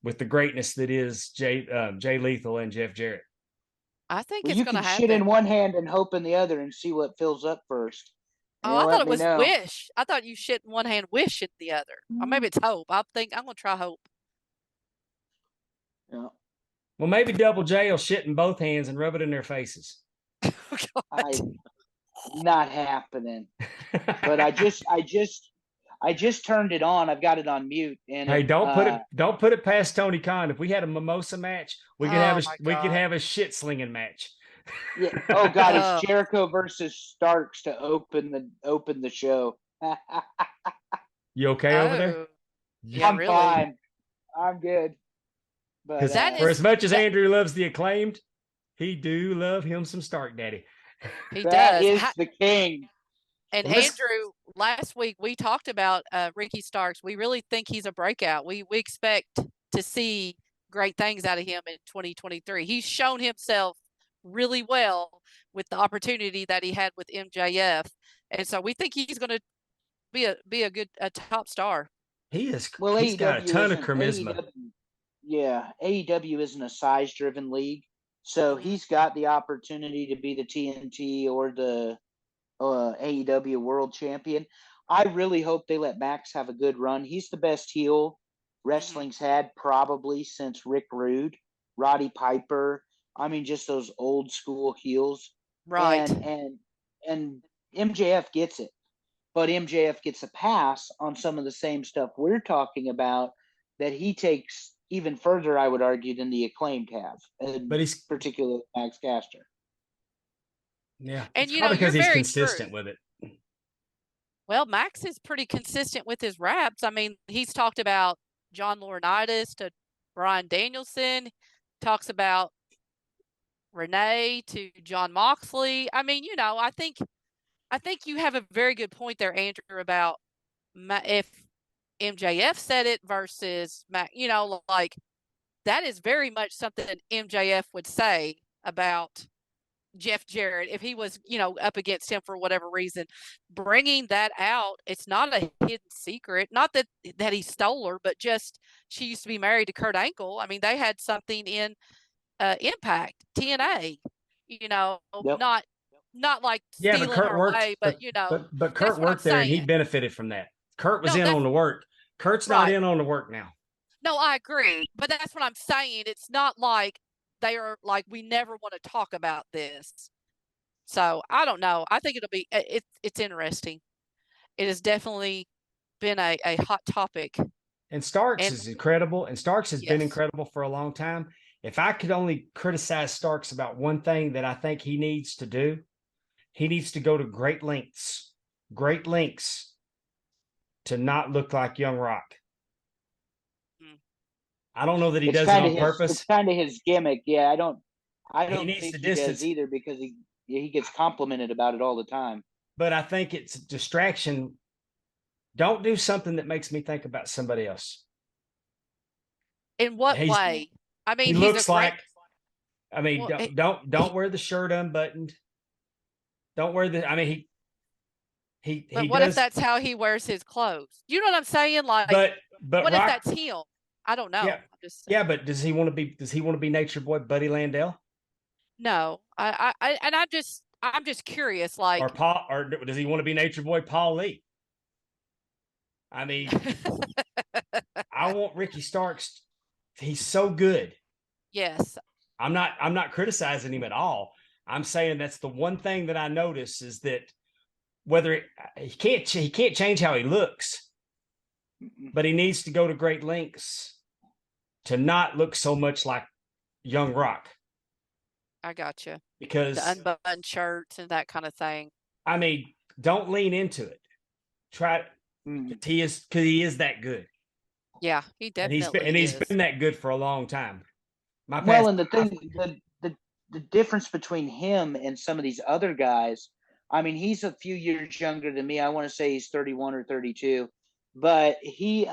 with the greatness that is Jay Lethal and Jeff Jarrett. I think it's going to happen. You can shit in one hand and hope in the other and see what fills up first. Oh, I thought it was wish. I thought you shit in one hand, wish in the other. Or maybe it's hope. I'm going to try hope. Yeah. Well, maybe Double J will shit in both hands and rub it in their faces. Not happening. But I just turned it on. I've got it on mute. And hey, don't put it past Tony Khan. If we had a mimosa match, we could have a shit slinging match. Yeah. Oh God, it's Jericho versus Starks to open the show. You okay over there? Yeah, I'm fine. I'm good. But for as much as Andrew loves the Acclaimed, he do love him some Stark Daddy. He that does. Is the king. And Andrew, last week we talked about Ricky Starks. We really think he's a breakout. We expect to see great things out of him in 2023. He's shown himself really well with the opportunity that he had with MJF. And so we think he's going to be a top star. He is. Well, He's got a ton of isn't- charisma. Yeah, AEW isn't a size-driven league, so he's got the opportunity to be the TNT or the AEW World Champion. I really hope they let Max have a good run. He's the best heel wrestling's had probably since Rick Rude, Roddy Piper. I mean, just those old school heels. Right. And MJF gets it, but MJF gets a pass on some of the same stuff we're talking about that he takes even further, I would argue, than the Acclaimed have, But he's particularly Max Caster. Yeah, And it's you know, probably you're because he's very consistent true. with it. Well, Max is pretty consistent with his raps. I mean, he's talked about John Laurinaitis to Bryan Danielson, talks about Renee to John Moxley. I mean, you know, I think you have a very good point there, Andrew, about if MJF said it versus Max. You know, like that is very much something MJF would say about Jeff Jarrett if he was, you know, up against him for whatever reason. Bringing that out, it's not a hidden secret. Not that he stole her, but just she used to be married to Kurt Angle. I mean, they had something in Impact, TNA. You know, Yep. not like Yeah, stealing her away, but you know, but that's Kurt what I'm worked there and he saying. benefited from that. Kurt was No, in on the work. Kurt's not Right. in on the work now. No, I agree, but that's what I'm saying. It's not like they are like we never want to talk about this. So I don't know. I think it'll be it's interesting. It has definitely been a hot topic. And Starks And- is incredible, and Starks has been Yes. incredible for a long time. If I could only criticize Starks about one thing that I think he needs to do, he needs to go to great lengths to not look like Young Rock. I don't know that he does it on purpose. It's kind of his gimmick. Yeah, I don't needs think to he distance. does either because he gets complimented about it all the time. But I think it's a distraction. Don't do something that makes me think about somebody else. In what He's- way? I mean, He he's looks a great, like. I mean, Well, don't wear the shirt unbuttoned. Don't wear the. I mean, he but he what does. if that's how he wears his clothes? You know what I'm saying? Like, but what Rock, if that's him? I don't know. Yeah. I'm just Yeah, but does he want to be Nature Boy Buddy Landell no. I'm just curious. Like, or Paul, or does he want to be Nature Boy Paul Lee? I mean, I want Ricky Starks. He's so good. yes, I'm not criticizing him at all. I'm saying that's the one thing that I notice is that he can't change how he looks, but he needs to go to great lengths to not look so much like Young Rock. I got you. Because The unbuttoned shirts and that kind of thing. I mean, don't lean into it. Try because he is that good. Yeah, he definitely and he's is. been that good for a long time. And the thing, the difference between him and some of these other guys, I mean, he's a few years younger than me. I want to say he's 31 or 32, but he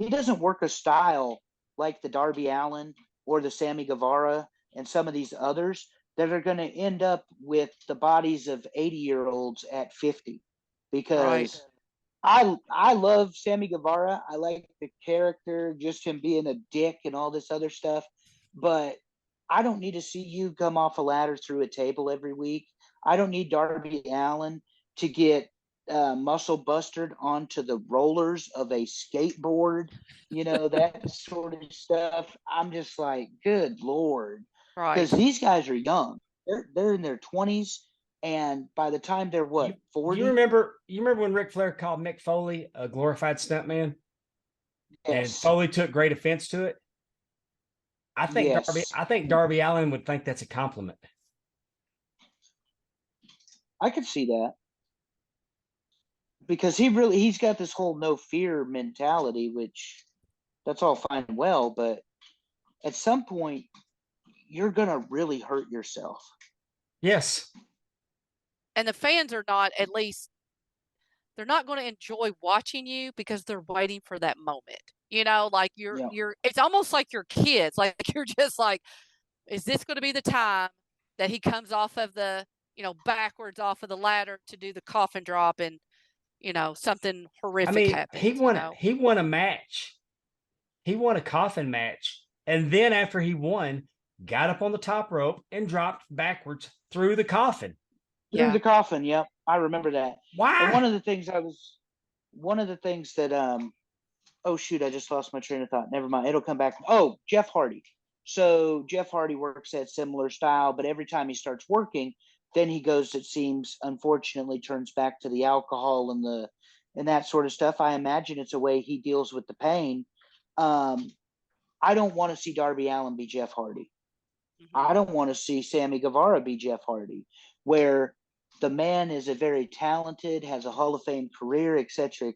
doesn't work a style like the Darby Allin or the Sammy Guevara and some of these others that are going to end up with the bodies of 80-year-olds at 50. Because I love Sammy Guevara. I like the character, just him being a dick and all this other stuff. But I don't need to see you come off a ladder through a table every week. I don't need Darby Allin to get muscle bustered onto the rollers of a skateboard, you know, that sort of stuff. I'm just like, good Lord. Because these guys are young. They're in their 20s. And by the time they're 40? You remember when Ric Flair called Mick Foley a glorified stuntman? Yes. And Foley took great offense to it. I think Darby Allin would think that's a compliment. I could see that. Because he's got this whole no fear mentality, which that's all fine and well, but at some point you're gonna really hurt yourself. Yes. And the fans are not, at least they're not going to enjoy watching you because they're waiting for that moment. You know, like it's almost like your kids. Like you're just like, is this going to be the time that he comes off of the, backwards off of the ladder to do the coffin drop and, something horrific happens. He won a match. He won a coffin match. And then after he won, got up on the top rope and dropped backwards through the coffin. Through the coffin, yep. I remember that. Why? And one of the things that oh shoot, I just lost my train of thought. Never mind. It'll come back. Oh, Jeff Hardy. So Jeff Hardy works that similar style, but every time he starts working, then he goes, it seems, unfortunately, turns back to the alcohol and that sort of stuff. I imagine it's a way he deals with the pain. I don't want to see Darby Allin be Jeff Hardy. I don't want to see Sammy Guevara be Jeff Hardy, where the man is a very talented, has a Hall of Fame career, et cetera,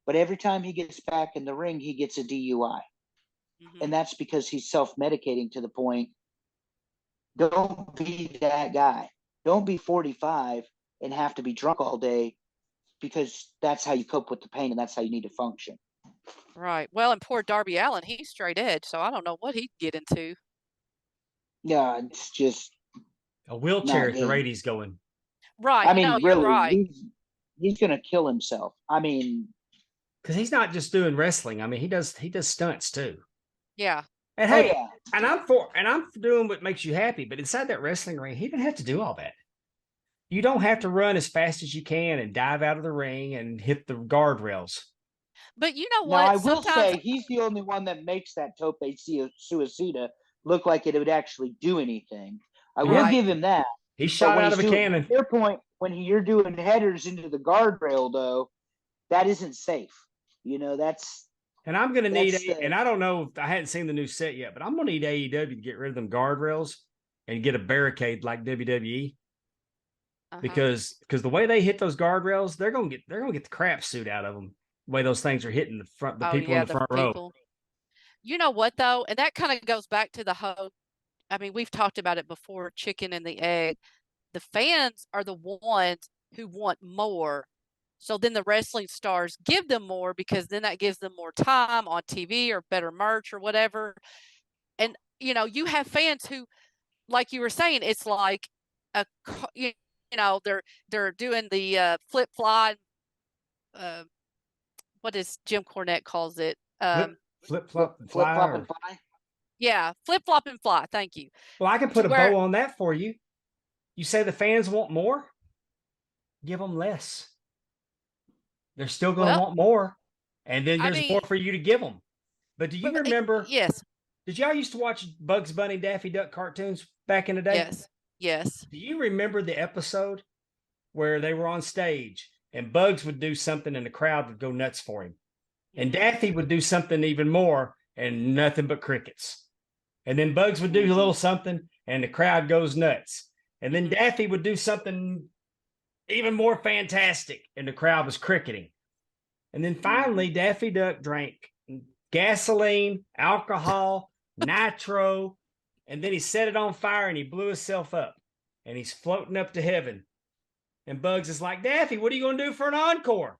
but every time he gets back in the ring, he gets a DUI. And that's because he's self-medicating to the point. Don't be that guy. Don't be 45 and have to be drunk all day, because that's how you cope with the pain and that's how you need to function. Right. Well, and poor Darby Allin, he's straight edge, so I don't know what he'd get into. Yeah, it's just a wheelchair if the radio's going. Right. I mean, no, really, you're right. He's going to kill himself. I mean, because he's not just doing wrestling. I mean, he does stunts too. Yeah. And hey, and I'm doing what makes you happy, but inside that wrestling ring, he didn't have to do all that. You don't have to run as fast as you can and dive out of the ring and hit the guardrails. But you know what? Now, I will say he's the only one that makes that tope suicida look like it would actually do anything. I will give him that. He shot out of a cannon. At their point, when you're doing headers into the guardrail, though, that isn't safe. That's. And I'm going to need, and I don't know, I hadn't seen the new set yet, but I'm going to need AEW to get rid of them guardrails and get a barricade like WWE. Because the way they hit those guardrails, they're going to get the crap suit out of them. The way those things are hitting the people in the front row. You know what, though? And that kind of goes back to the whole, I mean, we've talked about it before, chicken and the egg. The fans are the ones who want more. So then the wrestling stars give them more, because then that gives them more time on TV or better merch or whatever. And, you have fans who, like you were saying, it's like they're doing the flip fly. What does Jim Cornette calls it? Flip flop and fly. Yeah, flip flop and fly. Thank you. Well, I can put a bow on that for you. You say the fans want more? Give them less. They're still going to want more. And then there's more for you to give them. But do you remember? Yes. Did y'all used to watch Bugs Bunny and Daffy Duck cartoons back in the day? Yes. Do you remember the episode where they were on stage and Bugs would do something and the crowd would go nuts for him? And Daffy would do something even more and nothing but crickets. And then Bugs would do a little something and the crowd goes nuts. And then Daffy would do something even more fantastic and the crowd was cricketing. And then finally, Daffy Duck drank gasoline, alcohol, nitro, and then he set it on fire and he blew himself up. And he's floating up to heaven. And Bugs is like, Daffy, what are you going to do for an encore?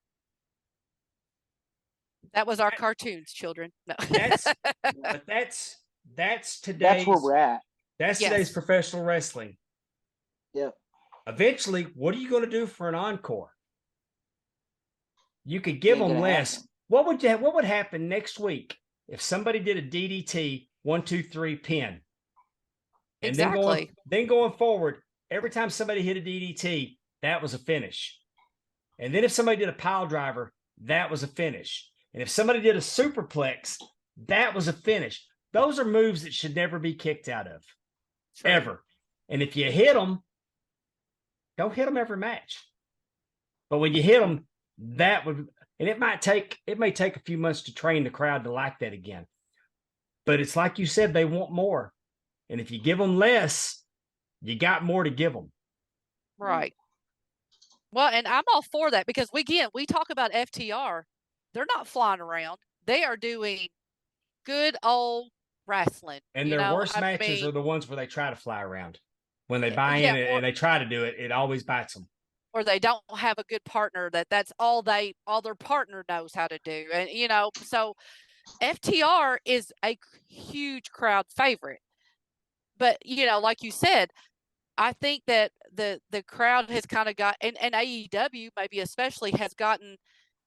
That was our cartoons, children. No. That's today's. That's where we're at. That's today's professional wrestling. Yeah. Eventually, what are you going to do for an encore? You could give them less. What would happen next week if somebody did a DDT 1, 2, 3 pin? And then going forward, every time somebody hit a DDT, that was a finish. And then if somebody did a pile driver, that was a finish. And if somebody did a superplex, that was a finish. Those are moves that should never be kicked out of, ever. And if you hit them, don't hit them every match. But when you hit them, and it may take a few months to train the crowd to like that again. But it's like you said, they want more. And if you give them less, you got more to give them. Right. Well, and I'm all for that, because we talk about FTR. They're not flying around. They are doing good old wrestling. And their worst matches are the ones where they try to fly around. When they buy in and they try to do it, it always bites them. or they don't have a good partner that's all their partner knows how to do. And, so FTR is a huge crowd favorite. But, like you said, I think that the crowd has kind of got, and AEW maybe especially has gotten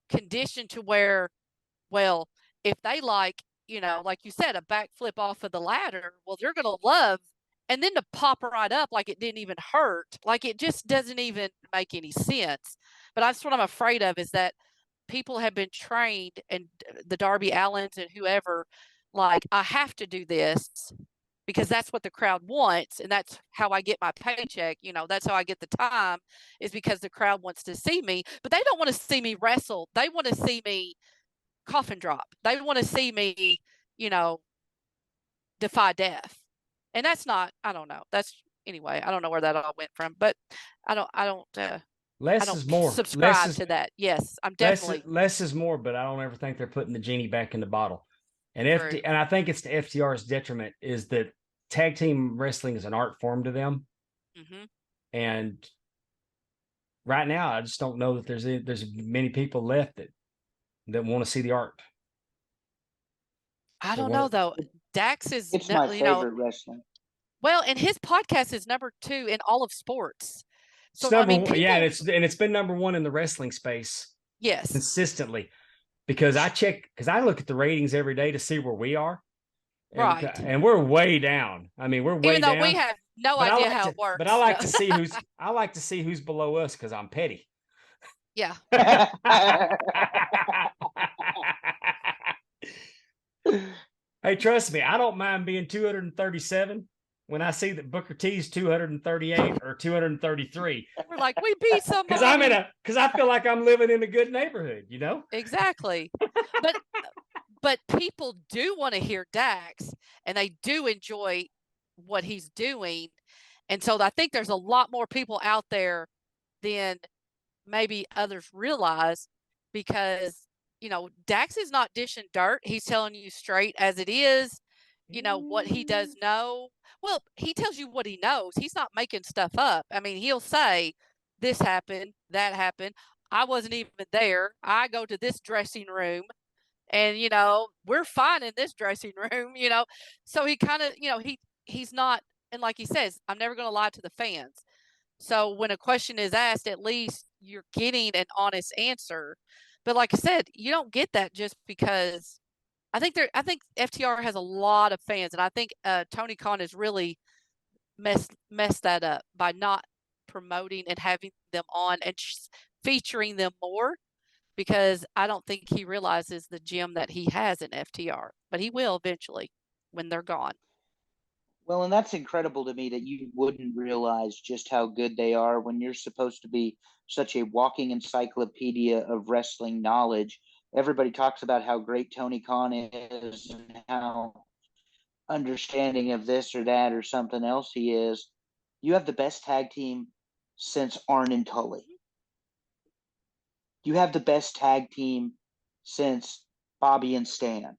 conditioned to where, well, if they like you said, a backflip off of the ladder, well, they're going to love, and then to pop right up like it didn't even hurt, like it just doesn't even make any sense. But that's what I'm afraid of, is that people have been trained, and the Darby Allins and whoever, like, I have to do this because that's what the crowd wants, and that's how I get my paycheck. That's how I get the time, is because the crowd wants to see me, but they don't want to see me wrestle. They want to see me coffin drop. They want to see me, defy death. And that's not, I don't know. Anyway, I don't know where that all went from, but I don't Less is more. Subscribe to that. Yes, I'm definitely. Less is more, but I don't ever think they're putting the genie back in the bottle. And and I think it's to FTR's detriment, is that tag team wrestling is an art form to them. Mm-hmm. And right now, I just don't know that there's many people left that want to see the art. I don't know though. Dax is, it's my favorite wrestling. Well, and his podcast is number 2 in all of sports. So it's number one, yeah, and it's been number 1 in the wrestling space. Yes, consistently, because I look at the ratings every day to see where we are, right? And we're way down. I mean, we're way down. Even though we have no idea how it works. But I like to see who's below us, because I'm petty. Yeah. Hey, trust me, I don't mind being 237 when I see that Booker T's 238 or 233. We're like, we beat somebody. Because I feel like I'm living in a good neighborhood, Exactly. But people do want to hear Dax, and they do enjoy what he's doing. And so I think there's a lot more people out there than maybe others realize, because Dax is not dishing dirt. He's telling you straight as it is, what he does know. Well, he tells you what he knows. He's not making stuff up. I mean, he'll say, this happened, that happened. I wasn't even there. I go to this dressing room, and, we're fine in this dressing room, So he kind of, he's not, and like he says, I'm never going to lie to the fans. So when a question is asked, at least you're getting an honest answer. But like I said, you don't get that just because I think FTR has a lot of fans, and I think Tony Khan has really messed that up by not promoting and having them on and featuring them more, because I don't think he realizes the gem that he has in FTR, but he will eventually when they're gone. Well, and that's incredible to me that you wouldn't realize just how good they are when you're supposed to be such a walking encyclopedia of wrestling knowledge. Everybody talks about how great Tony Khan is and how understanding of this or that or something else he is. You have the best tag team since Arn and Tully. You have the best tag team since Bobby and Stan.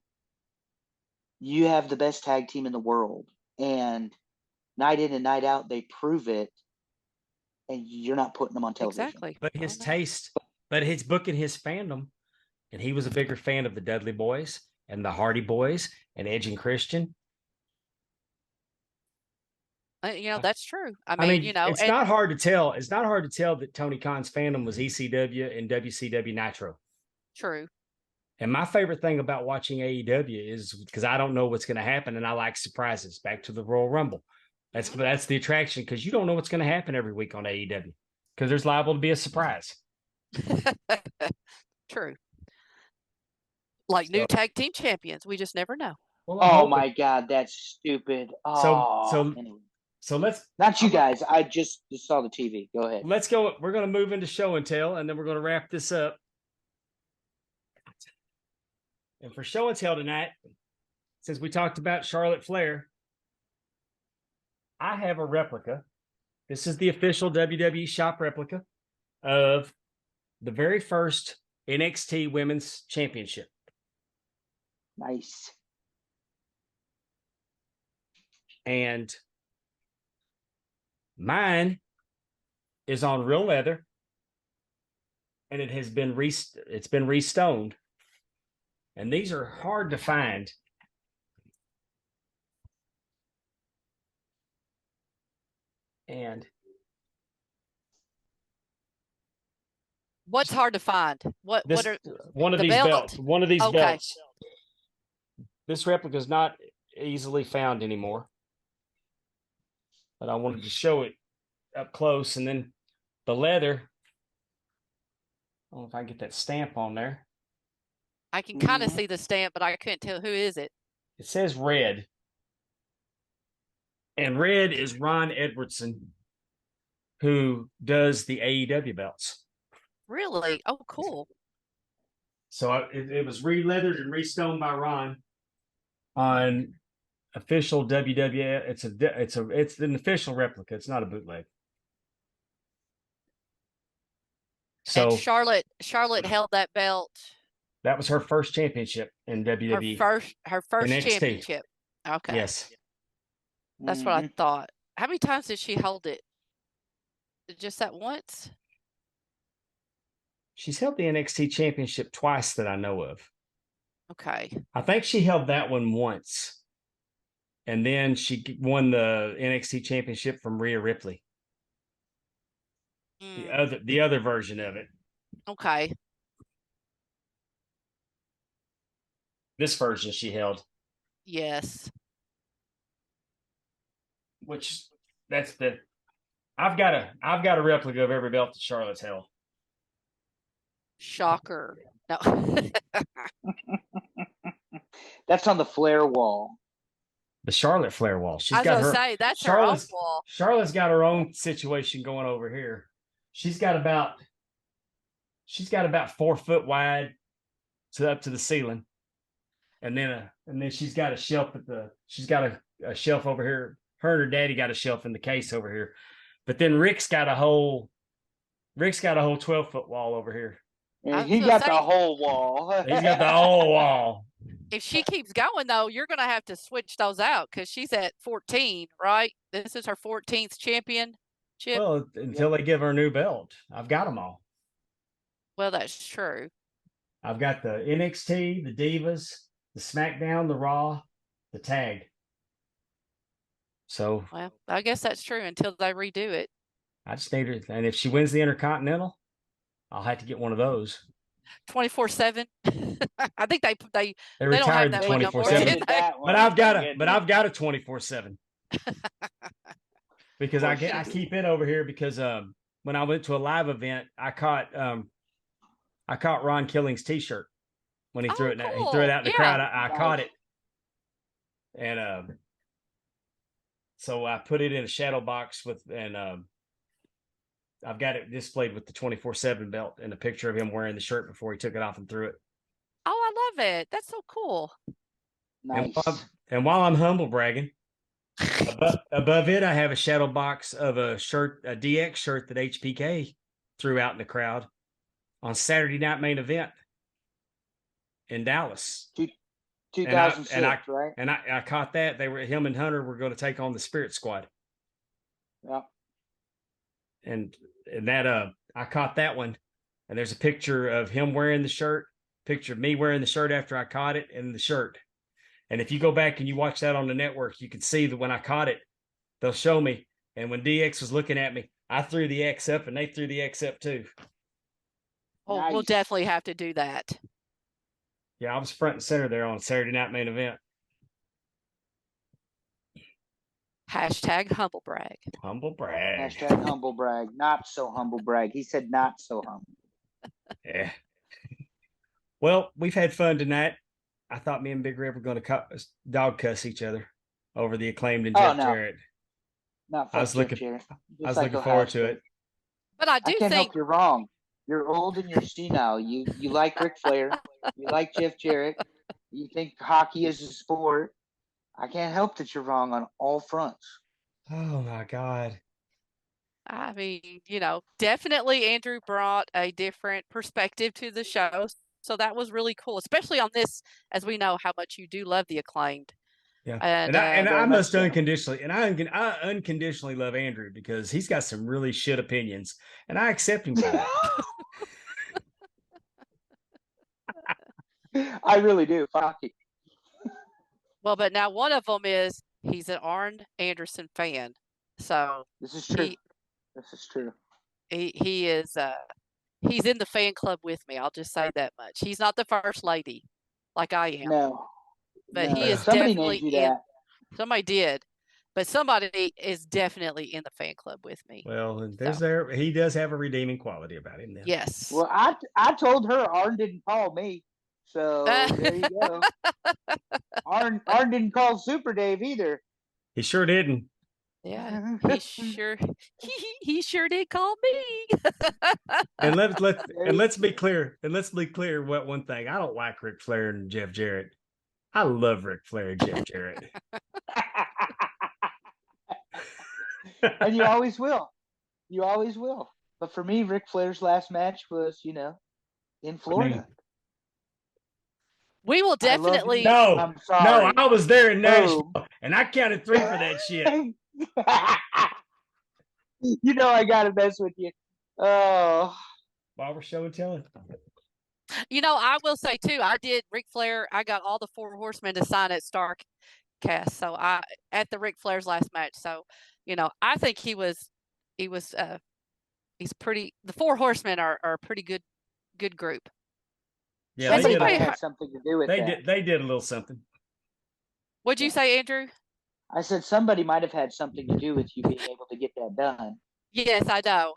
You have the best tag team in the world. And night in and night out, they prove it, and you're not putting them on television. Exactly. But his taste, but his booking, his fandom, and he was a bigger fan of the Dudley Boys and the Hardy Boys and Edge and Christian. That's true. I mean, it's not hard to tell. It's not hard to tell that Tony Khan's fandom was ECW and WCW Nitro. True. And my favorite thing about watching AEW is because I don't know what's going to happen, and I like surprises. Back to the Royal Rumble. That's the attraction, because you don't know what's going to happen every week on AEW, because there's liable to be a surprise. True. Like new tag team champions, we just never know. Well, oh my God, that's stupid. Oh, anyway. So let's not you guys. I just saw the TV. Go ahead. Let's go. We're going to move into show and tell, and then we're going to wrap this up. And for show and tell tonight, since we talked about Charlotte Flair, I have a replica. This is the official WWE shop replica of the very first NXT Women's Championship. Nice. And mine is on real leather. and it's been restoned. And these are hard to find. And What's hard to find? What are one of the these belt? belts? One of these Okay. belts. This replica is not easily found anymore. But I wanted to show it up close, and then the leather. I don't know if I can get that stamp on there. I can kind of see the stamp, but I couldn't tell who is it. It says Red. And Red is Ron Edwardson, who does the AEW belts. Really? Oh, cool. So it was re-leathered and restoned by Ron on official WWF. It's an official replica. It's not a bootleg. So And Charlotte held that belt. That was her first championship in WWE. Her first NXT. championship. Okay. Yes. That's what I thought. How many times did she hold it? Just that once? She's held the NXT championship twice that I know of. Okay. I think she held that one once. And then she won the NXT championship from Rhea Ripley. The other version of it. Okay. This version she held. Yes. Which I've got a replica of every belt that Charlotte's held. Shocker. No. That's on the Flair wall. The Charlotte Flair wall. I was gonna say that's her own wall. Charlotte's got her own situation going over here. She's got about 4 foot wide up to the ceiling. And then she's got a shelf she's got a shelf over here. Her and her daddy got a shelf in the case over here. But then Rick's got a whole 12-foot wall over here. Yeah, he got the whole wall. He's got the whole wall. If she keeps going though, you're gonna have to switch those out because she's at 14, right? This is her 14th championship. Well, until they give her a new belt. I've got them all. Well, that's true. I've got the NXT, the Divas, the SmackDown, the Raw, the Tag. So, well, I guess that's true until they redo it. I just need her. And if she wins the Intercontinental, I'll have to get one of those. 24/7. I think they don't have retired the that one no more, 24/7. did they? But I've got a 24/7 because I keep it over here because when I went to a live event, I caught Ron Killing's T-shirt when he threw it. Cool. He threw it out in the crowd. I caught it, and so I put it in a shadow box I've got it displayed with the 24/7 belt and a picture of him wearing the shirt before he took it off and threw it. Oh, I love it. That's so cool. Nice. And while I'm humble bragging, above it, I have a shadow box of a DX shirt that HPK threw out in the crowd on Saturday Night Main Event in Dallas. 2006, right? And I caught that. Him and Hunter were going to take on the Spirit Squad. Yeah. And that I caught that one. And there's a picture of him wearing the shirt, picture of me wearing the shirt after I caught it, and the shirt. And if you go back and you watch that on the network, you can see that when I caught it, they'll show me. And when DX was looking at me, I threw the X up and they threw the X up too. Oh, Nice. We'll definitely have to do that. Yeah, I was front and center there on Saturday Night Main Event. Hashtag humble brag. Humble brag. Hashtag humble brag. Not so humble brag. He said not so humble. Yeah. Well, we've had fun tonight. I thought me and Big Red were going to dog cuss each other over the Acclaimed and Jeff Jarrett. I was looking forward to it. But I can't think help you're wrong. You're old and you're senile. You like Ric Flair. You like Jeff Jarrett. You think hockey is a sport. I can't help that you're wrong on all fronts. Oh my God. I mean, definitely Andrew brought a different perspective to the show. So that was really cool, especially on this, as we know how much you do love the Acclaimed. Yeah. And I must unconditionally, and I unconditionally love Andrew because he's got some really shit opinions and I accept him for that. I really do. Fuck it. Well, but now one of them is he's an Arn Anderson fan. So This is true. he This is true. he is he's in the fan club with me. I'll just say that much. He's not the first lady like I am, No. but no. he is Somebody definitely named you in. that. Somebody did, but somebody is definitely in the fan club with me. Well, he does have a redeeming quality about him then. Yes. Well, I told her Arn didn't call me. So there you go. Arn didn't call Super Dave either. He sure didn't. Yeah, he sure did call me. And let's be clear. And let's be clear what one thing. I don't like Ric Flair and Jeff Jarrett. I love Ric Flair and Jeff Jarrett. And you always will. You always will. But for me, Ric Flair's last match was, in Florida. We will definitely. No, I'm sorry. I was there in Nashville, and I counted 3 for that shit. I gotta mess with you. Oh, While we're show and telling. I will say too. I did Ric Flair. I got all the 4 horsemen to sign at Starcast. So at the Ric Flair's last match. So I think he's pretty. The 4 horsemen are a pretty good group. Yeah, they might have something to do with that. They did a little something. What'd you say, Andrew? I said somebody might have had something to do with you being able to get that done. Yes, I know.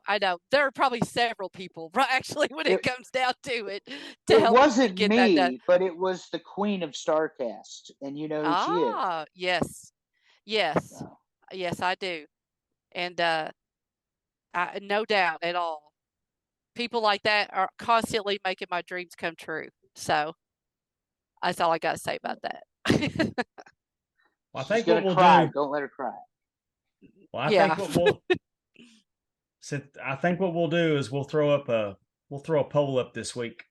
There are probably several people, actually, when it comes down to it. It wasn't me, but it was the Queen of Starcast, and you know who she is. Yes, yes, I do, and no doubt at all. People like that are constantly making my dreams come true. So that's all I got to say about that. Well, I think what we'll do. Don't let her cry. Well, I think what we'll do is we'll throw a poll up this week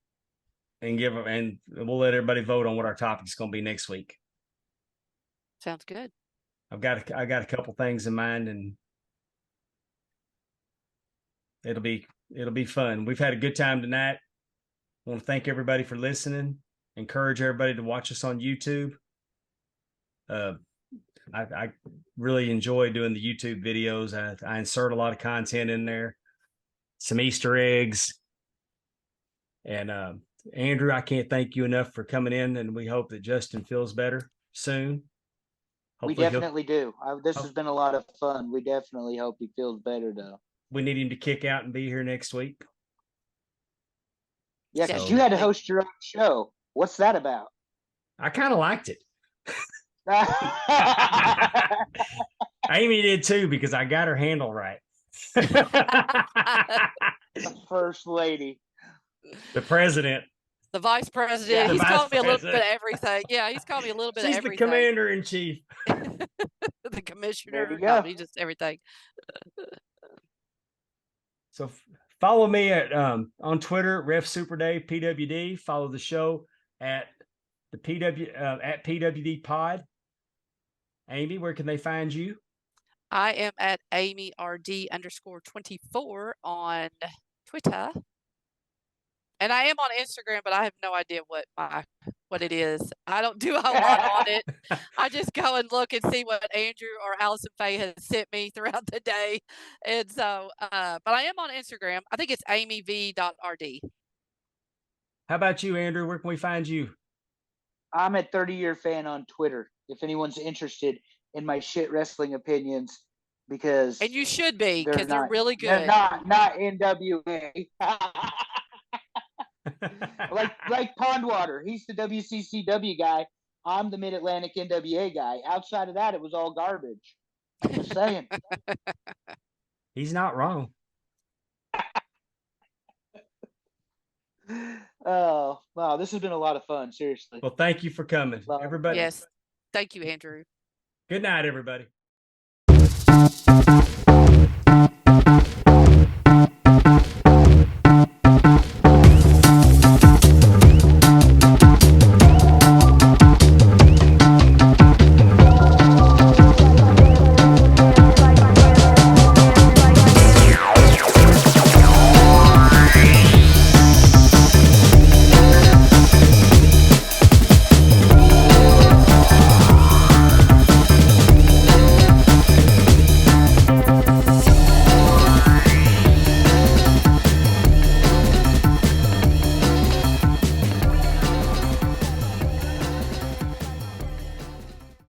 and we'll let everybody vote on what our topic's going to be next week. Sounds good. I got a couple things in mind, and it'll be fun. We've had a good time tonight. I want to thank everybody for listening. Encourage everybody to watch us on YouTube. I really enjoy doing the YouTube videos. I insert a lot of content in there, some Easter eggs. And Andrew, I can't thank you enough for coming in, and we hope that Justin feels better soon. Hopefully we definitely do. This has been a lot of fun. We definitely hope he feels better, though. We need him to kick out and be here next week. Yeah, because you had to host your own show. What's that about? I kind of liked it. Amy did too, because I got her handle right. The first lady. The president. The vice president. Yeah, he's called me a little bit of everything. Yeah, he's called me a little bit of everything. She's the commander in chief. The commissioner. There you go. Just everything. So follow me at on Twitter, Ref Super Dave PWD. Follow the show at the at PWD Pod. Amy, where can they find you? I am at AmyRD_24 on Twitter. And I am on Instagram, but I have no idea what it is. I don't do a whole lot on it. I just go and look and see what Andrew or Allison Faye has sent me throughout the day. And so, but I am on Instagram. I think it's amyv.rd. How about you, Andrew? Where can we find you? I'm at 30-year fan on Twitter. If anyone's interested in my shit wrestling opinions, because and you should be, because they're really good. They're not NWA. like Pondwater. He's the WCCW guy. I'm the Mid-Atlantic NWA guy. Outside of that, it was all garbage. I'm just saying. He's not wrong. Oh, wow. This has been a lot of fun. Seriously. Well, thank you for coming, everybody. Yes. Thank you, Andrew. Good night, everybody.